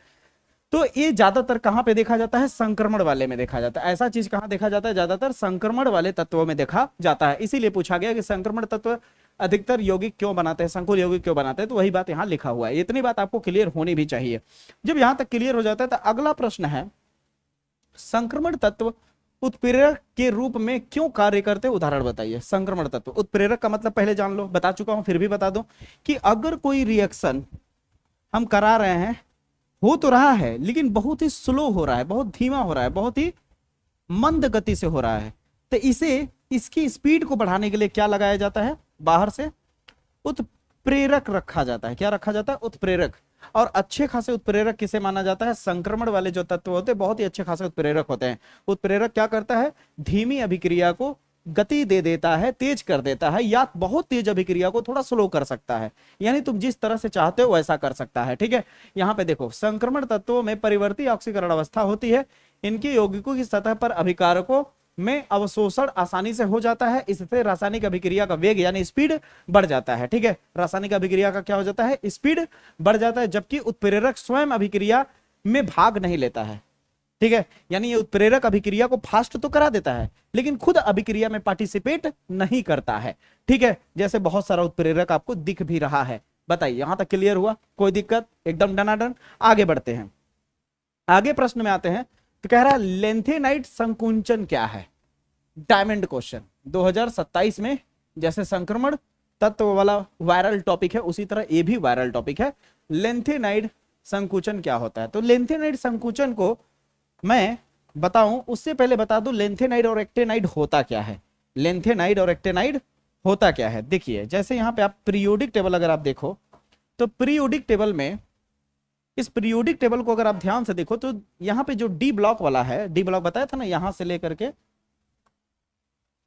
A: तो ये ज्यादातर कहां पे देखा जाता है, संक्रमण वाले में देखा जाता है। ऐसा चीज कहां देखा जाता है, ज्यादातर संक्रमण वाले तत्वों में देखा जाता है। इसीलिए पूछा गया कि संक्रमण तत्व अधिकतर यौगिक क्यों बनाते हैं, संकुल यौगिक क्यों बनाते हैं, तो वही बात यहां लिखा हुआ है। इतनी बात आपको क्लियर होनी भी चाहिए। जब यहां तक क्लियर हो जाता है तो अगला प्रश्न है, संक्रमण तत्व उत्प्रेरक के रूप में क्यों कार्य करते हैं, उदाहरण बताइए। संक्रमण तत्व, उत्प्रेरक का मतलब पहले जान लो, बता चुका हूं फिर भी बता दूं कि अगर कोई रिएक्शन हम करा रहे हैं, हो तो रहा है लेकिन बहुत ही स्लो हो रहा है, बहुत धीमा हो रहा है, बहुत ही मंद गति से हो रहा है, तो इसे इसकी स्पीड को बढ़ाने के लिए क्या लगाया जाता है, बाहर से उत्प्रेरक रखा जाता है। क्या रखा जाता है, उत्प्रेरक। और अच्छे खासे उत्प्रेरक किसे माना जाता है, संक्रमण वाले जो तत्व होते हैं बहुत ही अच्छे खासे उत्प्रेरक होते हैं। उत्प्रेरक क्या करता है, धीमी अभिक्रिया को गति दे देता है, तेज कर देता है, या बहुत तेज अभिक्रिया को थोड़ा स्लो कर सकता है। यानी तुम जिस तरह से चाहते हो वैसा कर सकता है। ठीक है, यहां पे देखो संक्रमण तत्वों में परिवर्ती ऑक्सीकरण अवस्था होती है। इनके यौगिकों की सतह पर अभिकारकों में अवशोषण आसानी से हो जाता है। इससे रासायनिक अभिक्रिया का वेग यानी स्पीड बढ़ जाता है। ठीक है, रासायनिक अभिक्रिया का क्या हो जाता है, स्पीड बढ़ जाता है, जबकि उत्प्रेरक स्वयं अभिक्रिया में भाग नहीं लेता है। ठीक है, यानी ये उत्प्रेरक अभिक्रिया को फास्ट तो करा देता है लेकिन खुद अभिक्रिया में पार्टिसिपेट नहीं करता है। ठीक है, जैसे बहुत सारा उत्प्रेरक आपको दिख भी रहा है। बताइए यहां तक क्लियर हुआ, कोई दिक्कत, एकदम डनाडन। आगे बढ़ते हैं, आगे प्रश्न में आते हैं। तो कह रहा है लेंथेनाइट संकुंचन क्या है, डायमंड क्वेश्चन 2027 में। जैसे संक्रमण तत्व वाला वायरल टॉपिक है उसी तरह ये भी वायरल टॉपिक है। लेंथेनाइट संकुचन क्या होता है, तो लेंथेनाइट संकुचन को मैं बताऊं उससे पहले बता दूं लेंथेनाइड और एक्टेनाइड होता क्या है। लेंथेनाइड और एक्टेनाइड होता क्या है, देखिए जैसे यहां पे आप पीरियोडिक टेबल अगर आप देखो तो पीरियोडिक टेबल में, इस पीरियोडिक टेबल को अगर आप ध्यान से देखो तो यहां पे जो डी ब्लॉक वाला है, डी ब्लॉक बताया था ना, यहां से लेकर के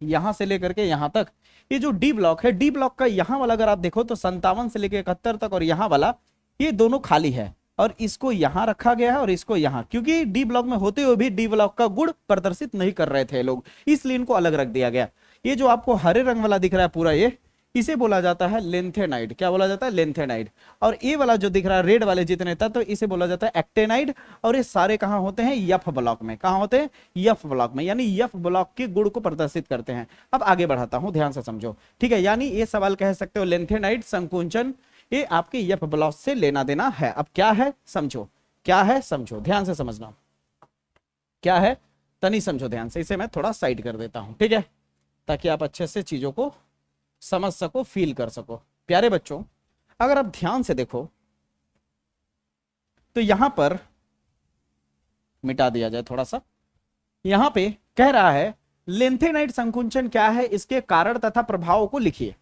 A: यहां तक, ये जो डी ब्लॉक है, डी ब्लॉक का यहां वाला अगर आप देखो तो 57 से लेकर 71 तक, और यहां वाला ये दोनों खाली है और इसको यहां रखा गया है और इसको यहां, क्योंकि डी ब्लॉक में होते हुए भी डी ब्लॉक का गुण प्रदर्शित नहीं कर रहे थे लोग, इसलिए इनको अलग रख दिया गया। ये जो आपको हरे रंग वाला दिख रहा है पूरा, ये इसे बोला जाता है लेंथेनाइड। क्या बोला जाता है, लेंथेनाइड। और ये वाला जो दिख रहा है रेड वाले जितने तत्व, तो इसे बोला जाता है एक्टेनाइड। और ये सारे कहां होते हैं, यफ ब्लॉक में। कहां होते हैं, यफ ब्लॉक में, यानी यफ ब्लॉक के गुण को प्रदर्शित करते हैं। अब आगे बढ़ाता हूं, ध्यान से समझो। ठीक है, यानी ये सवाल कह सकते हो लेंथेनाइड संकुंचन ये आपके यफ ब्लॉक से लेना देना है। अब क्या है समझो, क्या है समझो, ध्यान से समझना क्या है, तनी समझो ध्यान से। इसे मैं थोड़ा साइड कर देता हूं, ठीक है, ताकि आप अच्छे से चीजों को समझ सको, फील कर सको। प्यारे बच्चों अगर आप ध्यान से देखो तो यहां पर मिटा दिया जाए थोड़ा सा, यहां पे कह रहा है लेंथेनाइट संकुंचन क्या है, इसके कारण तथा प्रभावों को लिखिए।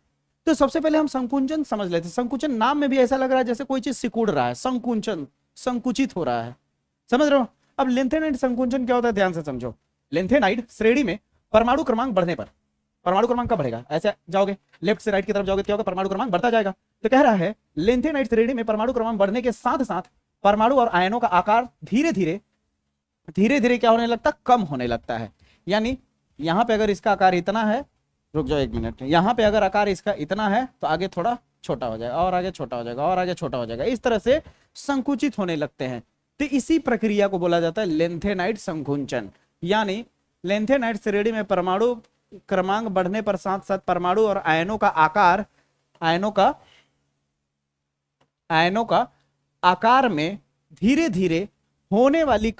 A: तो सबसे पहले हम संकुंचन समझ लेते हैं। संकुचन नाम में भी ऐसा लग रहा है जैसे कोई चीज सिकुड़ रहा है, संकुंचन, संकुचित हो रहा है, समझ रहे हो। अब लेंथेनाइट संकुंचन क्या होता है, ध्यान से समझो। लेंथेनाइट श्रेणी में परमाणु क्रमांक बढ़ने पर, परमाणु क्रमांक कब बढ़ेगा, ऐसे जाओगे लेफ्ट से राइट की तरफ जाओगे, क्या होगा, परमाणु क्रमांक बढ़ता जाएगा। तो कह रहा है लेंथेनाइट श्रेणी में परमाणु क्रमांक बढ़ने के साथ साथ परमाणु और आयनों का आकार धीरे धीरे क्या होने लगता, कम होने लगता है। यानी यहां पे अगर इसका आकार इतना है, रुक जाओ एक मिनट, यहां पे अगर आकार इसका इतना है तो आगे थोड़ा छोटा हो जाएगा, और आगे छोटा हो जाएगा, और आगे छोटा हो जाएगा, इस तरह से संकुचित होने लगते हैं। तो इसी प्रक्रिया को बोला जाता है लेंथेनाइट संकुंचन। यानी लेंथेनाइट श्रेणी में परमाणु क्रमांक बढ़ने पर साथ साथ परमाणु और आयनों का आकार, आयनों का आकार में धीरे धीरे होने वाली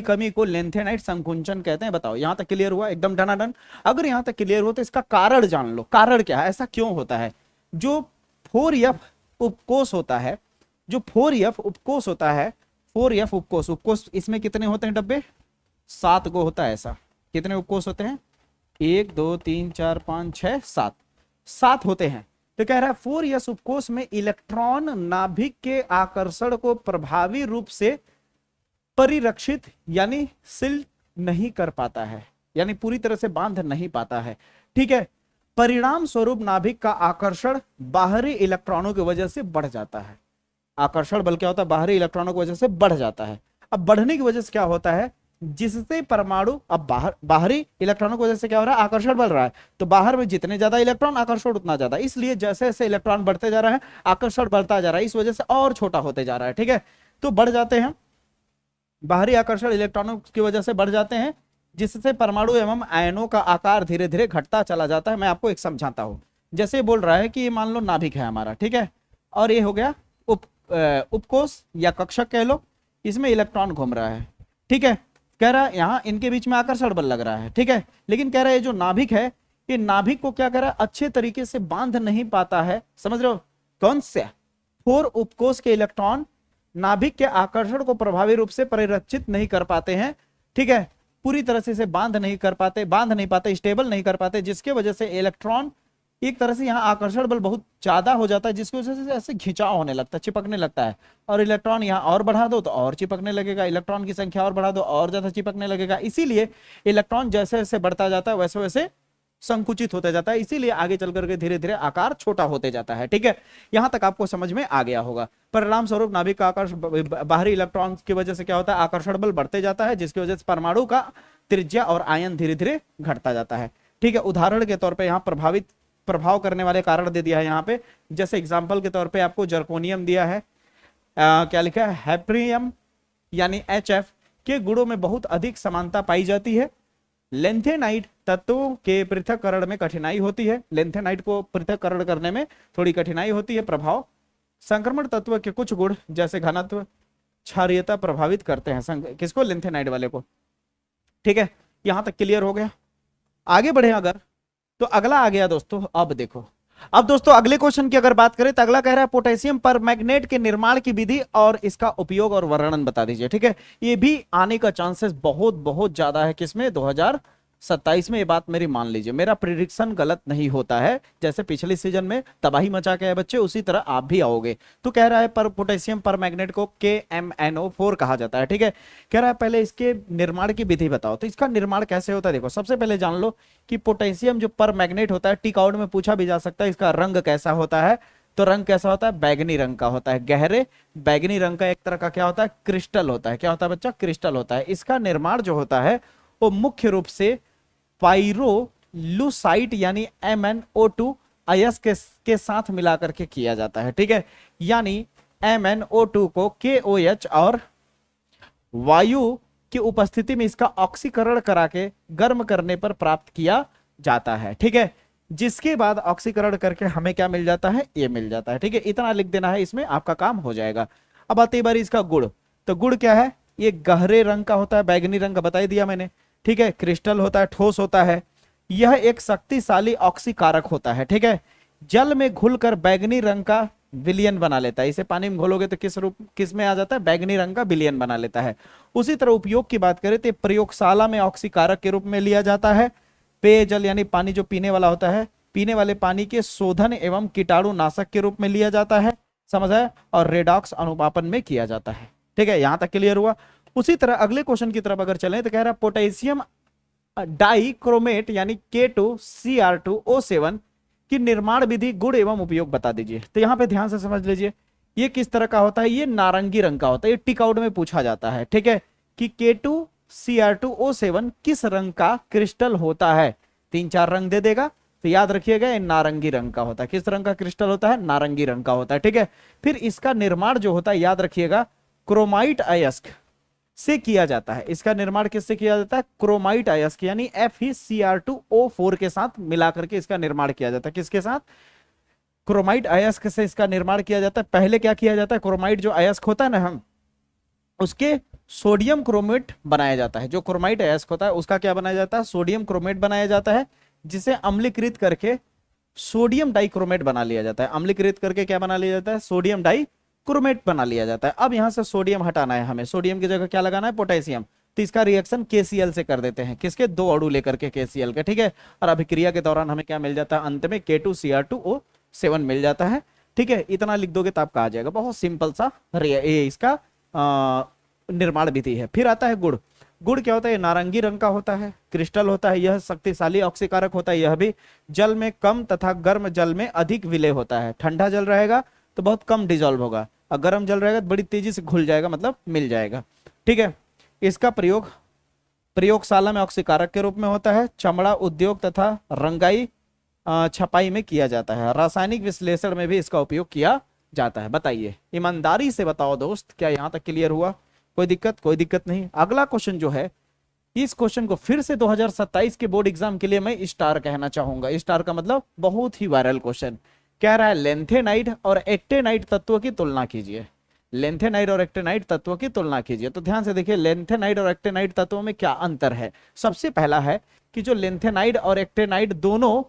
A: कमी को लेंथेनाइट संकुंचन कहते हैं। बताओ यहां तक क्लियर हुआ, एकदम डनाडन। अगर यहां तक क्लियर हो तो इसका कारण जान लो, कारण क्या है, ऐसा क्यों होता है। जो 4F उपकोष होता है, जो 4F उपकोष होता है, 4F उपकोष इसमें कितने होते हैं डब्बे, 7 गो होता है। ऐसा कितने उपकोष होते हैं, 1 2 3 4 5 6 7, 7 होते हैं। तो कह रहा है 4S उपकोष में इलेक्ट्रॉन नाभिक के आकर्षण को प्रभावी रूप से परिरक्षित यानी सील नहीं कर पाता है, यानी पूरी तरह से बांध नहीं पाता है। ठीक है, परिणाम स्वरूप नाभिक का आकर्षण बाहरी इलेक्ट्रॉनों की वजह से बढ़ जाता है। आकर्षण बल क्या होता है, बाहरी इलेक्ट्रॉनों की वजह से बढ़ जाता है। अब बढ़ने की वजह से क्या होता है, जिससे परमाणु अब बाहरी इलेक्ट्रॉनों की वजह से क्या हो रहा है, आकर्षण बढ़ रहा है, तो बाहर में जितने ज्यादा इलेक्ट्रॉन आकर्षण उतना ज्यादा, इसलिए जैसे जैसे इलेक्ट्रॉन बढ़ते जा रहा है आकर्षण बढ़ता जा रहा है, इस वजह से और छोटा होते जा रहा है। ठीक है, तो बढ़ जाते हैं, बाहरी आकर्षण इलेक्ट्रॉनों की वजह से बढ़ जाते हैं, जिससे परमाणु एवं आयनों का आकार धीरे धीरे घटता चला जाता है। मैं आपको एक समझाता हूं, जैसे बोल रहा है कि ये मान लो नाभिक है हमारा, ठीक है, और ये हो गया उपकोष या कक्षक कह लो, इसमें इलेक्ट्रॉन घूम रहा है। ठीक है, कह रहा है यहाँ इनके बीच में आकर्षण बल लग रहा है। ठीक है, लेकिन कह रहा है जो नाभिक है, ये नाभिक को क्या कर रहा है, अच्छे तरीके से बांध नहीं पाता है। समझ रहे हो, कौन से 4 उपकोष के इलेक्ट्रॉन नाभिक के आकर्षण को प्रभावी रूप से परिरक्षित नहीं कर पाते हैं। ठीक है, पूरी तरह से इसे बांध नहीं पाते, स्टेबल नहीं कर पाते, जिसके वजह से इलेक्ट्रॉन एक तरह से यहाँ आकर्षण बल बहुत ज्यादा हो जाता है, जिसकी वजह से ऐसे खिंचाव होने लगता है, चिपकने लगता है। और इलेक्ट्रॉन यहाँ और बढ़ा दो तो और चिपकने लगेगा, इलेक्ट्रॉन की संख्या और बढ़ा दो और ज्यादा चिपकने लगेगा। इसीलिए इलेक्ट्रॉन जैसे जैसे बढ़ता जाता है वैसे वैसे संकुचित होता जाता है, इसीलिए आगे चल करके धीरे धीरे आकार छोटा होते जाता है। ठीक है, यहां तक आपको समझ में आ गया होगा। परिणाम स्वरूप नाभिक का आकर्षण बाहरी इलेक्ट्रॉन की वजह से क्या होता है, आकर्षण बल बढ़ते जाता है, जिसकी वजह से परमाणु का त्रिज्या और आयन धीरे धीरे घटता जाता है। ठीक है, उदाहरण के तौर पर यहाँ प्रभाव करने वाले कारण दे दिया है यहाँ पे, जैसे एग्जाम्पल के तौर पे आपको जर्कोनियम दिया है, क्या लिखा है, हैप्रियम यानी HF के गुणों में बहुत अधिक समानता पाई जाती है। लेंथेनाइट तत्वों के पृथक्करण में कठिनाई होती है, लेंथेनाइट को पृथक्करण करने में थोड़ी कठिनाई होती है। प्रभाव संक्रमण तत्व के कुछ गुण जैसे घनत्व, क्षारीयता प्रभावित करते हैं किसको, लेंथेनाइट वाले को। ठीक है, यहां तक क्लियर हो गया। आगे बढ़े अगर, तो अगला आ गया दोस्तों, अब देखो, अब दोस्तों अगले क्वेश्चन की अगर बात करें तो अगला कह रहा है पोटेशियम परमैंगनेट के निर्माण की विधि और इसका उपयोग और वर्णन बता दीजिए। ठीक है, ये भी आने का चांसेस बहुत बहुत ज्यादा है, किसमें, 2027 में। ये बात मेरी मान लीजिए, मेरा प्रिडिक्शन गलत नहीं होता है, जैसे पिछले सीजन में तबाही मचा के आए बच्चे, उसी तरह आप भी आओगे। तो कह रहा है पर पोटेशियम परमैंगनेट को KMnO4 कहा जाता है। ठीक है, कह रहा है पहले इसके निर्माण की विधि बताओ। तो इसका निर्माण कैसे होता है, देखो सबसे पहले जान लो कि पोटेशियम जो परमैंगनेट होता है, टिक आउट में पूछा भी जा सकता है, इसका रंग कैसा होता है। तो रंग कैसा होता है, बैगनी रंग का होता है, गहरे बैगनी रंग का एक तरह का क्या होता है, क्रिस्टल होता है। क्या होता है बच्चा, क्रिस्टल होता है। इसका निर्माण जो होता है वो मुख्य रूप से पाइरोलुसाइट यानी MnO2 अयस्क के साथ मिलाकर के किया जाता है। ठीक है, यानी MnO2 को KOH और वायु की उपस्थिति में इसका ऑक्सीकरण करा के गर्म करने पर प्राप्त किया जाता है। ठीक है, जिसके बाद ऑक्सीकरण करके हमें क्या मिल जाता है, ये मिल जाता है। ठीक है, इतना लिख देना है, इसमें आपका काम हो जाएगा। अब आते बारी इसका गुण, तो गुण क्या है, ये गहरे रंग का होता है, बैगनी रंग का बता ही दिया मैंने। ठीक है, क्रिस्टल होता है, ठोस होता है, यह एक शक्तिशाली ऑक्सीकारक होता है। ठीक है, जल में घुलकर बैगनी रंग का विलियन बना लेता है। इसे पानी में घोलोगे तो किस में आ जाता है, बैगनी रंग का विलियन बना लेता है। उसी तरह उपयोग की बात करें तो प्रयोगशाला में ऑक्सीकारक के रूप में लिया जाता है। पेयजल यानी पानी जो पीने वाला होता है, पीने वाले पानी के शोधन एवं कीटाणु नाशक के रूप में लिया जाता है, समझ आया, और रेडॉक्स अनुपापन में किया जाता है। ठीक है, यहां तक क्लियर हुआ। उसी तरह अगले क्वेश्चन की तरफ अगर चलें तो कह रहा है पोटेशियम डाइक्रोमेट यानी K2Cr2O7 की निर्माण विधि, गुण एवं उपयोग बता दीजिए। तो यहां पे ध्यान से समझ लीजिए, ये किस तरह का होता है, ये नारंगी रंग का होता है, ये टिक आउट में पूछा जाता है। ठीक है, कि K2Cr2O7 किस रंग का क्रिस्टल होता है, 3-4 रंग दे देगा, तो याद रखिएगा ये नारंगी रंग का होता है। किस रंग का क्रिस्टल होता है, नारंगी रंग का होता है। ठीक है, फिर इसका निर्माण जो होता है, याद रखिएगा, क्रोमाइट अयस्क से किया जाता है। इसका निर्माण किससे किया जाता है, क्रोमाइट अयस्क यानी FeCr2O4 के साथ मिलाकर के इसका निर्माण किया जाता है। किसके साथ, क्रोमाइट अयस्क से इसका निर्माण किया जाता है। पहले क्या किया जाता है, क्रोमाइट जो अयस्क होता है ना, हम उसके सोडियम क्रोमेट बनाया जाता है। जो क्रोमाइट अयस्क होता है उसका क्या बनाया जाता है, सोडियम क्रोमेट बनाया जाता है, जिसे अम्लीकृत करके सोडियम डाइक्रोमेट बना लिया जाता है। अम्लीकृत करके क्या बना लिया जाता है, सोडियम डाइक्रोमेट बना लिया जाता है। अब यहां से सोडियम हटाना है हमें, सोडियम की जगह क्या लगाना है, पोटेशियम। तो इसका रिएक्शन KCl से कर देते हैं, किसके, 2 अणु लेकर के KCl के। ठीक है, और अभिक्रिया के दौरान हमें क्या मिल जाता है, अंत में K2Cr2O7 मिल जाता है। ठीक है, इतना लिख दोगे तो आपका आ जाएगा, बहुत सिंपल सा ये इसका निर्माण विधि है। फिर आता है गुड़। गुड़ क्या होता है, नारंगी रंग का होता है, क्रिस्टल होता है, यह शक्तिशाली ऑक्सीकारक होता है। यह भी जल में कम तथा गर्म जल में अधिक विलय होता है। ठंडा जल रहेगा तो बहुत कम डिजोल्व होगा, और गर्म जल रहेगा तो बड़ी तेजी से घुल जाएगा, मतलब मिल जाएगा। ठीक है, इसका प्रयोग प्रयोगशाला में ऑक्सीकारक के रूप में होता है, चमड़ा उद्योग तथा रंगाई छपाई में किया जाता है, रासायनिक विश्लेषण में भी इसका उपयोग किया जाता है। बताइए, ईमानदारी से बताओ दोस्त, क्या यहां तक क्लियर हुआ? कोई दिक्कत? कोई दिक्कत नहीं। अगला क्वेश्चन जो है, इस क्वेश्चन को फिर से 2027 के बोर्ड एग्जाम के लिए मैं स्टार कहना चाहूंगा। स्टार का मतलब बहुत ही वायरल क्वेश्चन। कह रहा है लेंथेनाइड और एक्टेनाइड तत्वों की तुलना कीजिए। लेंथेनाइड और एक्टेनाइड तत्वों की तुलना कीजिए। तो ध्यान से देखिए, लेंथेनाइड और एक्टेनाइड तत्वों में क्या अंतर है। सबसे पहला है कि जो लेंथेनाइड और एक्टेनाइड दोनों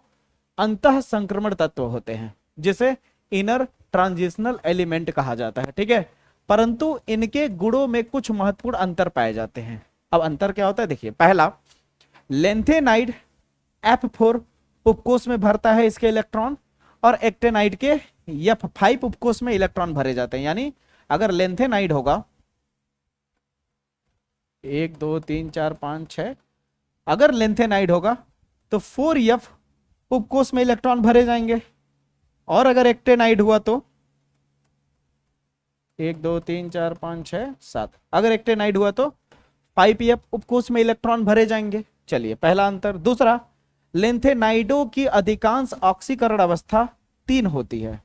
A: अंतः संक्रमण तत्व होते हैं, जिसे इनर ट्रांजिशनल एलिमेंट कहा जाता है, ठीक है। परंतु इनके गुणों में कुछ महत्वपूर्ण अंतर पाए जाते हैं। अब अंतर क्या होता है, देखिए। पहला, लेंथेनाइड F4 उपकोष में भरता है इसके इलेक्ट्रॉन, और एक्टेनाइड के F5 उपकोष में इलेक्ट्रॉन भरे जाते हैं। यानी अगर लेंथेनाइड होगा 1 2 3 4 5 6, अगर लेंथेनाइड होगा तो 4F उपकोष में इलेक्ट्रॉन भरे जाएंगे, और अगर एक्टेनाइड हुआ तो 1 2 3 4 5 6 7, अगर एक्टेनाइड हुआ तो 5F उपकोष में इलेक्ट्रॉन भरे जाएंगे। चलिए, पहला अंतर। दूसरा, लेंथेनाइडों की अधिकांश ऑक्सीकरण अवस्था 3 होती है।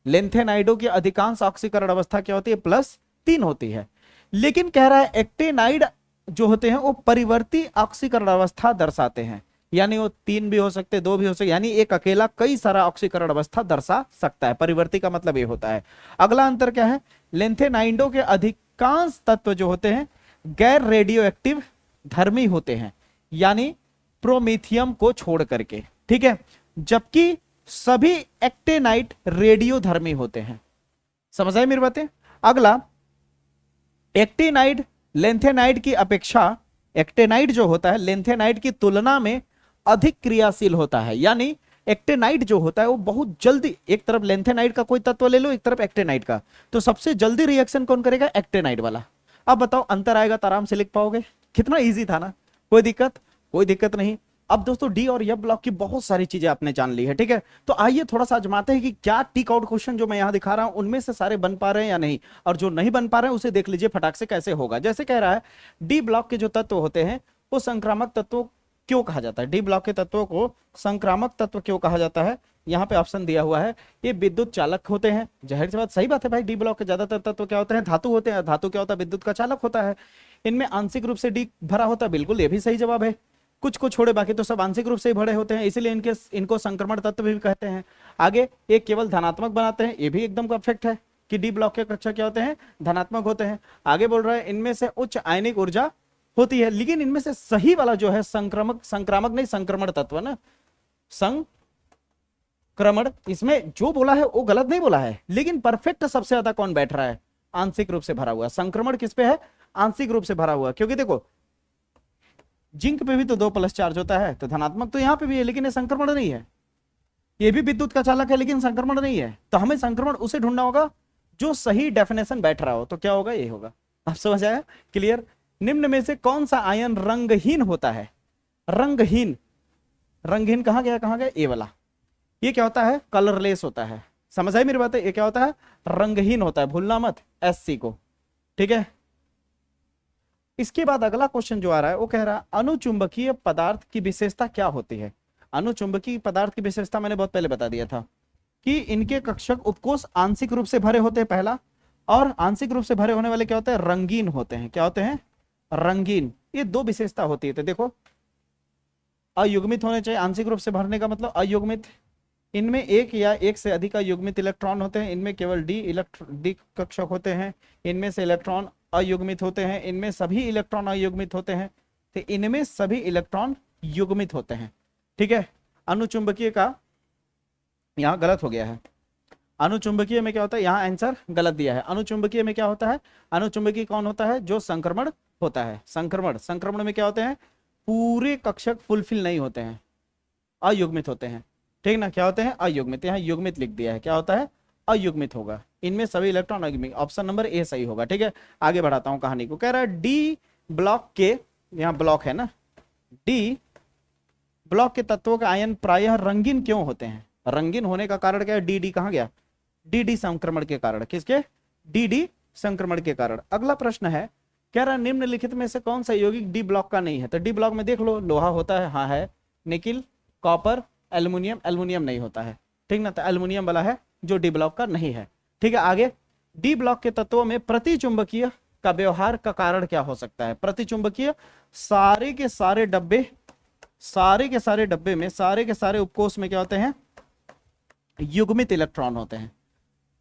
A: लेंथेनाइडों की अधिकांश ऑक्सीकरण अवस्था क्या होती है? +3 होती है। लेकिन कह रहा है एक्टेनाइड जो होते हैं वो परिवर्ती ऑक्सीकरण अवस्था दर्शाते हैं। यानी वो 3 भी हो सकते, 2 भी हो सकते, यानी एक अकेला कई सारा ऑक्सीकरण अवस्था दर्शा सकता है। परिवर्ती का मतलब ये होता है। अगला अंतर क्या है, लेंथेनाइडों के अधिकांश तत्व जो होते हैं गैर रेडियो एक्टिव धर्मी होते हैं, यानी प्रोमीथियम को छोड़ करके, ठीक है। जबकि सभी एक्टेनाइड रेडियो धर्मी होते हैं। समझ आई मेरी बातें? अगला, एक्टेनाइड लेंथेनाइड की अपेक्षा, एक्टेनाइड जो होता है लेंथेनाइड की तुलना में अधिक क्रियाशील होता है। यानी एक्टेनाइड जो होता है वो बहुत जल्दी, एक तरफ लेंथेनाइड का कोई तत्व ले लो, एक तरफ एक्टेनाइड का, तो सबसे जल्दी रिएक्शन कौन करेगा? एक्टेनाइड वाला। अब बताओ, अंतर आएगा तो आराम से लिख पाओगे। कितना इजी था ना? कोई दिक्कत? कोई दिक्कत नहीं। अब दोस्तों, डी और एफ ब्लॉक की बहुत सारी चीजें आपने जान ली है, ठीक है। तो आइए थोड़ा सा आजमाते हैं कि क्या टिक आउट क्वेश्चन जो मैं यहां दिखा रहा हूं उनमें से सारे बन पा रहे हैं या नहीं, और जो नहीं बन पा रहे हैं उसे देख लीजिए फटाक से कैसे होगा। जैसे कह रहा है, डी ब्लॉक के जो तत्व होते हैं वो संक्रामक तत्व क्यों कहा जाता है? डी ब्लॉक के तत्वों को संक्रामक तत्व क्यों कहा जाता है? यहाँ पे ऑप्शन दिया हुआ है, ये विद्युत चालक होते हैं। जाहिर सी बात, सही बात है भाई। डी ब्लॉक के ज्यादातर तत्व क्या होते हैं? धातु होते हैं। धातु क्या होता है? विद्युत का चालक होता है। इनमें आंशिक रूप से डी भरा होता है, बिल्कुल ये भी सही जवाब है। कुछ को छोड़े बाकी तो सब आंशिक रूप से ही भरे होते हैं, इसीलिए इनको संक्रमण तत्व भी कहते हैं। आगे, एक केवल धनात्मक बनाते हैं, ये भी एकदम परफेक्ट है कि डी ब्लॉक के कक्षा क्या होते हैं? धनात्मक होते हैं। आगे बोल रहा है, इनमें से उच्च आयनिक ऊर्जा होती है। लेकिन इनमें से सही वाला जो है संक्रामक नहीं, संक्रमण तत्व ना, संक्रमण, इसमें जो बोला है वो गलत नहीं बोला है, लेकिन परफेक्ट सबसे ज्यादा कौन बैठ रहा है? आंशिक रूप से भरा हुआ। संक्रमण किस पे है? आंशिक रूप से भरा हुआ। क्योंकि देखो, जिंक पे भी तो 2+ चार्ज होता है, तो धनात्मक तो यहां पे भी है, लेकिन ये संक्रमण नहीं है। ये भी विद्युत का चालक है, लेकिन संक्रमण नहीं है। तो हमें संक्रमण उसे ढूंढना होगा जो सही डेफिनेशन बैठ रहा हो। तो क्या होगा? ये होगा। आप समझ आया? क्लियर? निम्न में से कौन सा आयन रंगहीन होता है? रंगहीन, रंगहीन कहां गया? कहां गया? ए वाला। ये क्या होता है? कलरलेस होता है। समझ आई मेरी बात है? ये क्या होता है? रंगहीन होता है। भूलना मत SC को, ठीक है। इसके बाद अगला क्वेश्चन जो आ रहा है वो कह रहा है, अनुचुंबकीय पदार्थ की विशेषता क्या होती है? अनुचुंबकीय पदार्थ की विशेषता मैंने बहुत पहले बता दिया था कि इनके कक्षक उपकोष आंशिक रूप से भरे होते हैं, पहला। और आंशिक रूप से भरे होने वाले क्या होते हैं? रंगीन होते हैं। क्या होते हैं? रंगीन। ये 2 विशेषता होती है। तो देखो, अयुग्मित होने चाहिए। आंशिक रूप से भरने का मतलब अयुग्मित। इनमें एक या एक से अधिक अयुग्मित इलेक्ट्रॉन होते हैं। इनमें केवल डी कक्षक होते हैं। इनमें से इलेक्ट्रॉन अयुग्मित होते हैं। इनमें सभी इलेक्ट्रॉन अयुग्मित होते हैं। तो इनमें सभी इलेक्ट्रॉन युग्मित होते हैं, ठीक है। अनुचुंबकीय का यहां गलत हो गया है। अनुचुंबकीय में क्या होता है? यहां आंसर गलत दिया है। अनुचुंबकीय में क्या होता है? अनुचुंबकीय कौन होता है? जो संक्रमण होता है। संक्रमण में क्या होते हैं? पूरे कक्षक फुलफिल नहीं होते हैं, अयुग्मित होते हैं, ठीक ना। क्या होते हैं? अयुग्मित। यहाँ युग्मित लिख दिया है, क्या होता है? अयुग्मित होगा। इनमें सभी इलेक्ट्रॉन अयुग्मित। ऑप्शन नंबर ए सही होगा, ठीक है। आगे बढ़ाता हूं कहानी को। कह रहा है, डी ब्लॉक के, यहाँ ब्लॉक है ना, डी ब्लॉक के तत्वों के आयन प्रायः रंगीन क्यों होते हैं? रंगीन होने का कारण क्या है? डी कहां गया? डी संक्रमण के कारण। किसके? डी संक्रमण के कारण। अगला प्रश्न है, कह रहा है निम्नलिखित में से कौन सा यौगिक डी ब्लॉक का नहीं है? तो डी ब्लॉक में देख लो, लोहा होता है, हाँ है, निकिल, कॉपर, एल्युमिनियम, एल्युमिनियम नहीं होता है, ठीक ना, तो एल्युमिनियम वाला है जो डी ब्लॉक का नहीं है। ठीक है, आगे डी ब्लॉक के तत्वों में प्रतिचुंबकीय का व्यवहार का कारण क्या हो सकता है? प्रतिचुंबकीय, सारे के सारे डब्बे में, सारे के सारे उपकोष में क्या होते हैं? युग्मित इलेक्ट्रॉन होते हैं,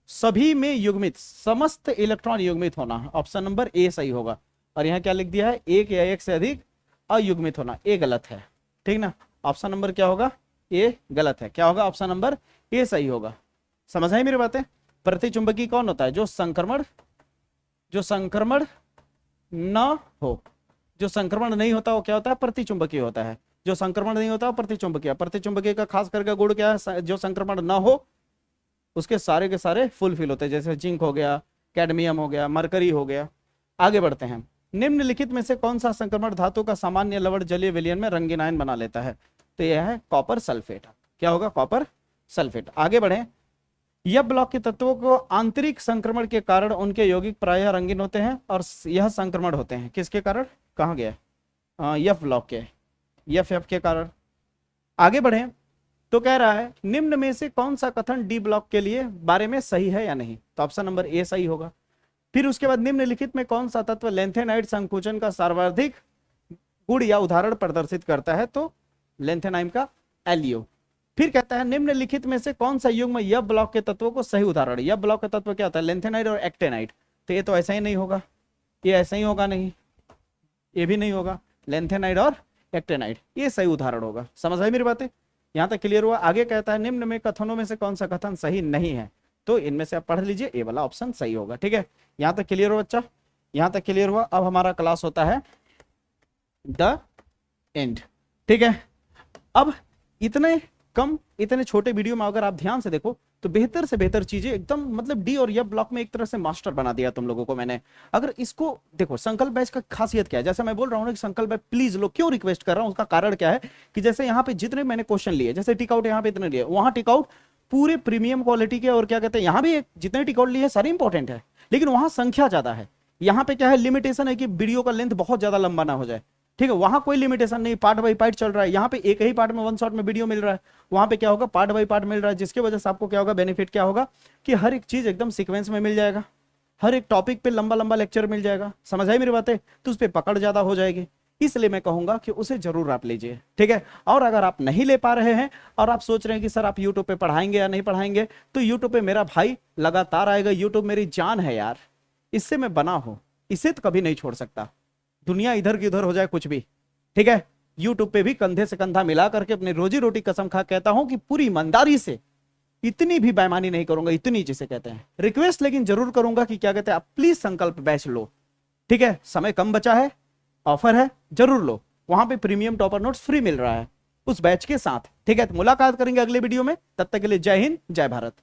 A: सभी में युग्मित, समस्त इलेक्ट्रॉन युग्मित होना, ऑप्शन नंबर ए सही होगा। और यहां क्या लिख दिया है? एक या एक से अधिक अयुग्मित होना, ए गलत है, ठीक ना, ऑप्शन नंबर क्या होगा? ए गलत है, क्या होगा? ऑप्शन नंबर ए सही होगा। समझ आई मेरी बातें? प्रतिचुंबकीय कौन होता है? जो संक्रमण न हो, जो संक्रमण नहीं होता वो क्या होता है? प्रतिचुंबकीय होता है। जो संक्रमण नहीं होता वो प्रतिचुंबकीय। प्रतिचुंबकीय का खास करके गुण क्या है? जो संक्रमण न हो उसके सारे के सारे फुलफिल होते हैं, जैसे जिंक हो गया, कैडमियम हो गया, मरकरी हो गया। आगे बढ़ते हैं, निम्नलिखित में से कौन सा संक्रमण धातु का सामान्य लवण जलीय विलयन में रंगीन आयन बना लेता है? तो यह है कॉपर सल्फेट। क्या होगा? Copper sulphate. आगे बढ़े, यह ब्लॉक के तत्वों को आंतरिक संक्रमण के कारण उनके यौगिक प्रायः रंगीन होते हैं, और यह संक्रमण होते हैं किसके कारण? कहाँ गया? यफ ब्लॉक के, एफ के कारण। आगे बढ़े तो कह रहा है निम्न में से कौन सा कथन डी ब्लॉक के लिए बारे में सही है या नहीं? तो ऑप्शन नंबर ए सही होगा। फिर उसके बाद निम्नलिखित में कौन सा तत्व लेंथेनाइड संकुचन का सर्वाधिक गुण या उदाहरण प्रदर्शित करता है? तो लेंथेनाइम का एलियो। फिर कहता है निम्नलिखित में से कौन सा युग्म यह ब्लॉक के तत्वों को सही उदाहरण? यह ब्लॉक का तत्व क्या होता है? लेंथेनाइड और एक्टेनाइड। तो ये तो ऐसा ही नहीं होगा, ये ऐसा ही होगा नहीं, ये भी नहीं होगा, लेंथेनाइड और एक्टेनाइड ये सही उदाहरण होगा। समझ आई मेरी बातें? यहां तक क्लियर हुआ? आगे कहता है निम्न में कथनों में से कौन सा कथन सही नहीं है? तो इनमें से आप पढ़ लीजिए, ए वाला ऑप्शन सही होगा। ठीक है, यहां तक क्लियर हुआ बच्चा? यहां तक क्लियर हुआ? अब हमारा क्लास होता है द एंड। ठीक है, अब इतने छोटे वीडियो में अगर आप ध्यान से देखो तो बेहतर से बेहतर चीजें एकदम, मतलब डी और एफ ब्लॉक में एक तरह से मास्टर बना दिया तुम लोगों को मैंने। अगर इसको देखो, संकल्प बैच का खासियत क्या है? जैसे मैं बोल रहा हूँ कि संकल्प बैच प्लीज लो, क्यों रिक्वेस्ट कर रहा हूँ, उसका कारण क्या है कि जैसे यहाँ पे जितने मैंने क्वेश्चन लिए, जैसे टिकआउट यहाँ पे इतने लिए, वहां टिकआउट पूरे प्रीमियम क्वालिटी के, और क्या कहते हैं यहाँ भी जितने टिकआउट लिए सारे इंपॉर्टेंट है, लेकिन वहां संख्या ज्यादा है। यहाँ पे क्या है, लिमिटेशन है कि वीडियो का लेंथ बहुत ज्यादा लंबा ना हो जाए। ठीक है, वहां कोई लिमिटेशन नहीं, पार्ट बाई पार्ट चल रहा है। यहाँ पे एक ही पार्ट में वन शॉट में वीडियो मिल रहा है, वहां पे क्या होगा, पार्ट बाई पार्ट मिल रहा है, जिसकी वजह से आपको क्या होगा, बेनिफिट क्या होगा कि हर एक चीज एकदम सीक्वेंस में मिल जाएगा, हर एक टॉपिक पे लंबा लंबा लेक्चर मिल जाएगा। समझ आई मेरी बातें? तो उस पर पकड़ ज्यादा हो जाएगी, इसलिए मैं कहूंगा कि उसे जरूर आप लीजिए। ठीक है, और अगर आप नहीं ले पा रहे हैं और आप सोच रहे हैं कि सर आप यूट्यूब पे पढ़ाएंगे या नहीं पढ़ाएंगे, तो यूट्यूब पे मेरा भाई लगातार आएगा। यूट्यूब मेरी जान है यार, इससे मैं बना हूं, इसे तो कभी नहीं छोड़ सकता, दुनिया इधर की उधर हो जाए कुछ भी। ठीक है, यूट्यूब पे भी कंधे से कंधा मिला करके अपनी रोजी रोटी कसम खा कहता हूं कि पूरी ईमानदारी से, इतनी भी बेईमानी नहीं करूंगा, इतनी जिसे कहते हैं रिक्वेस्ट, लेकिन जरूर करूंगा कि क्या कहते हैं आप प्लीज संकल्प बैच लो। ठीक है, समय कम बचा है, ऑफर है, जरूर लो। वहां पे प्रीमियम टॉपर नोट्स फ्री मिल रहा है उस बैच के साथ। ठीक है, तो मुलाकात करेंगे अगले वीडियो में, तब तक के लिए जय हिंद, जय भारत।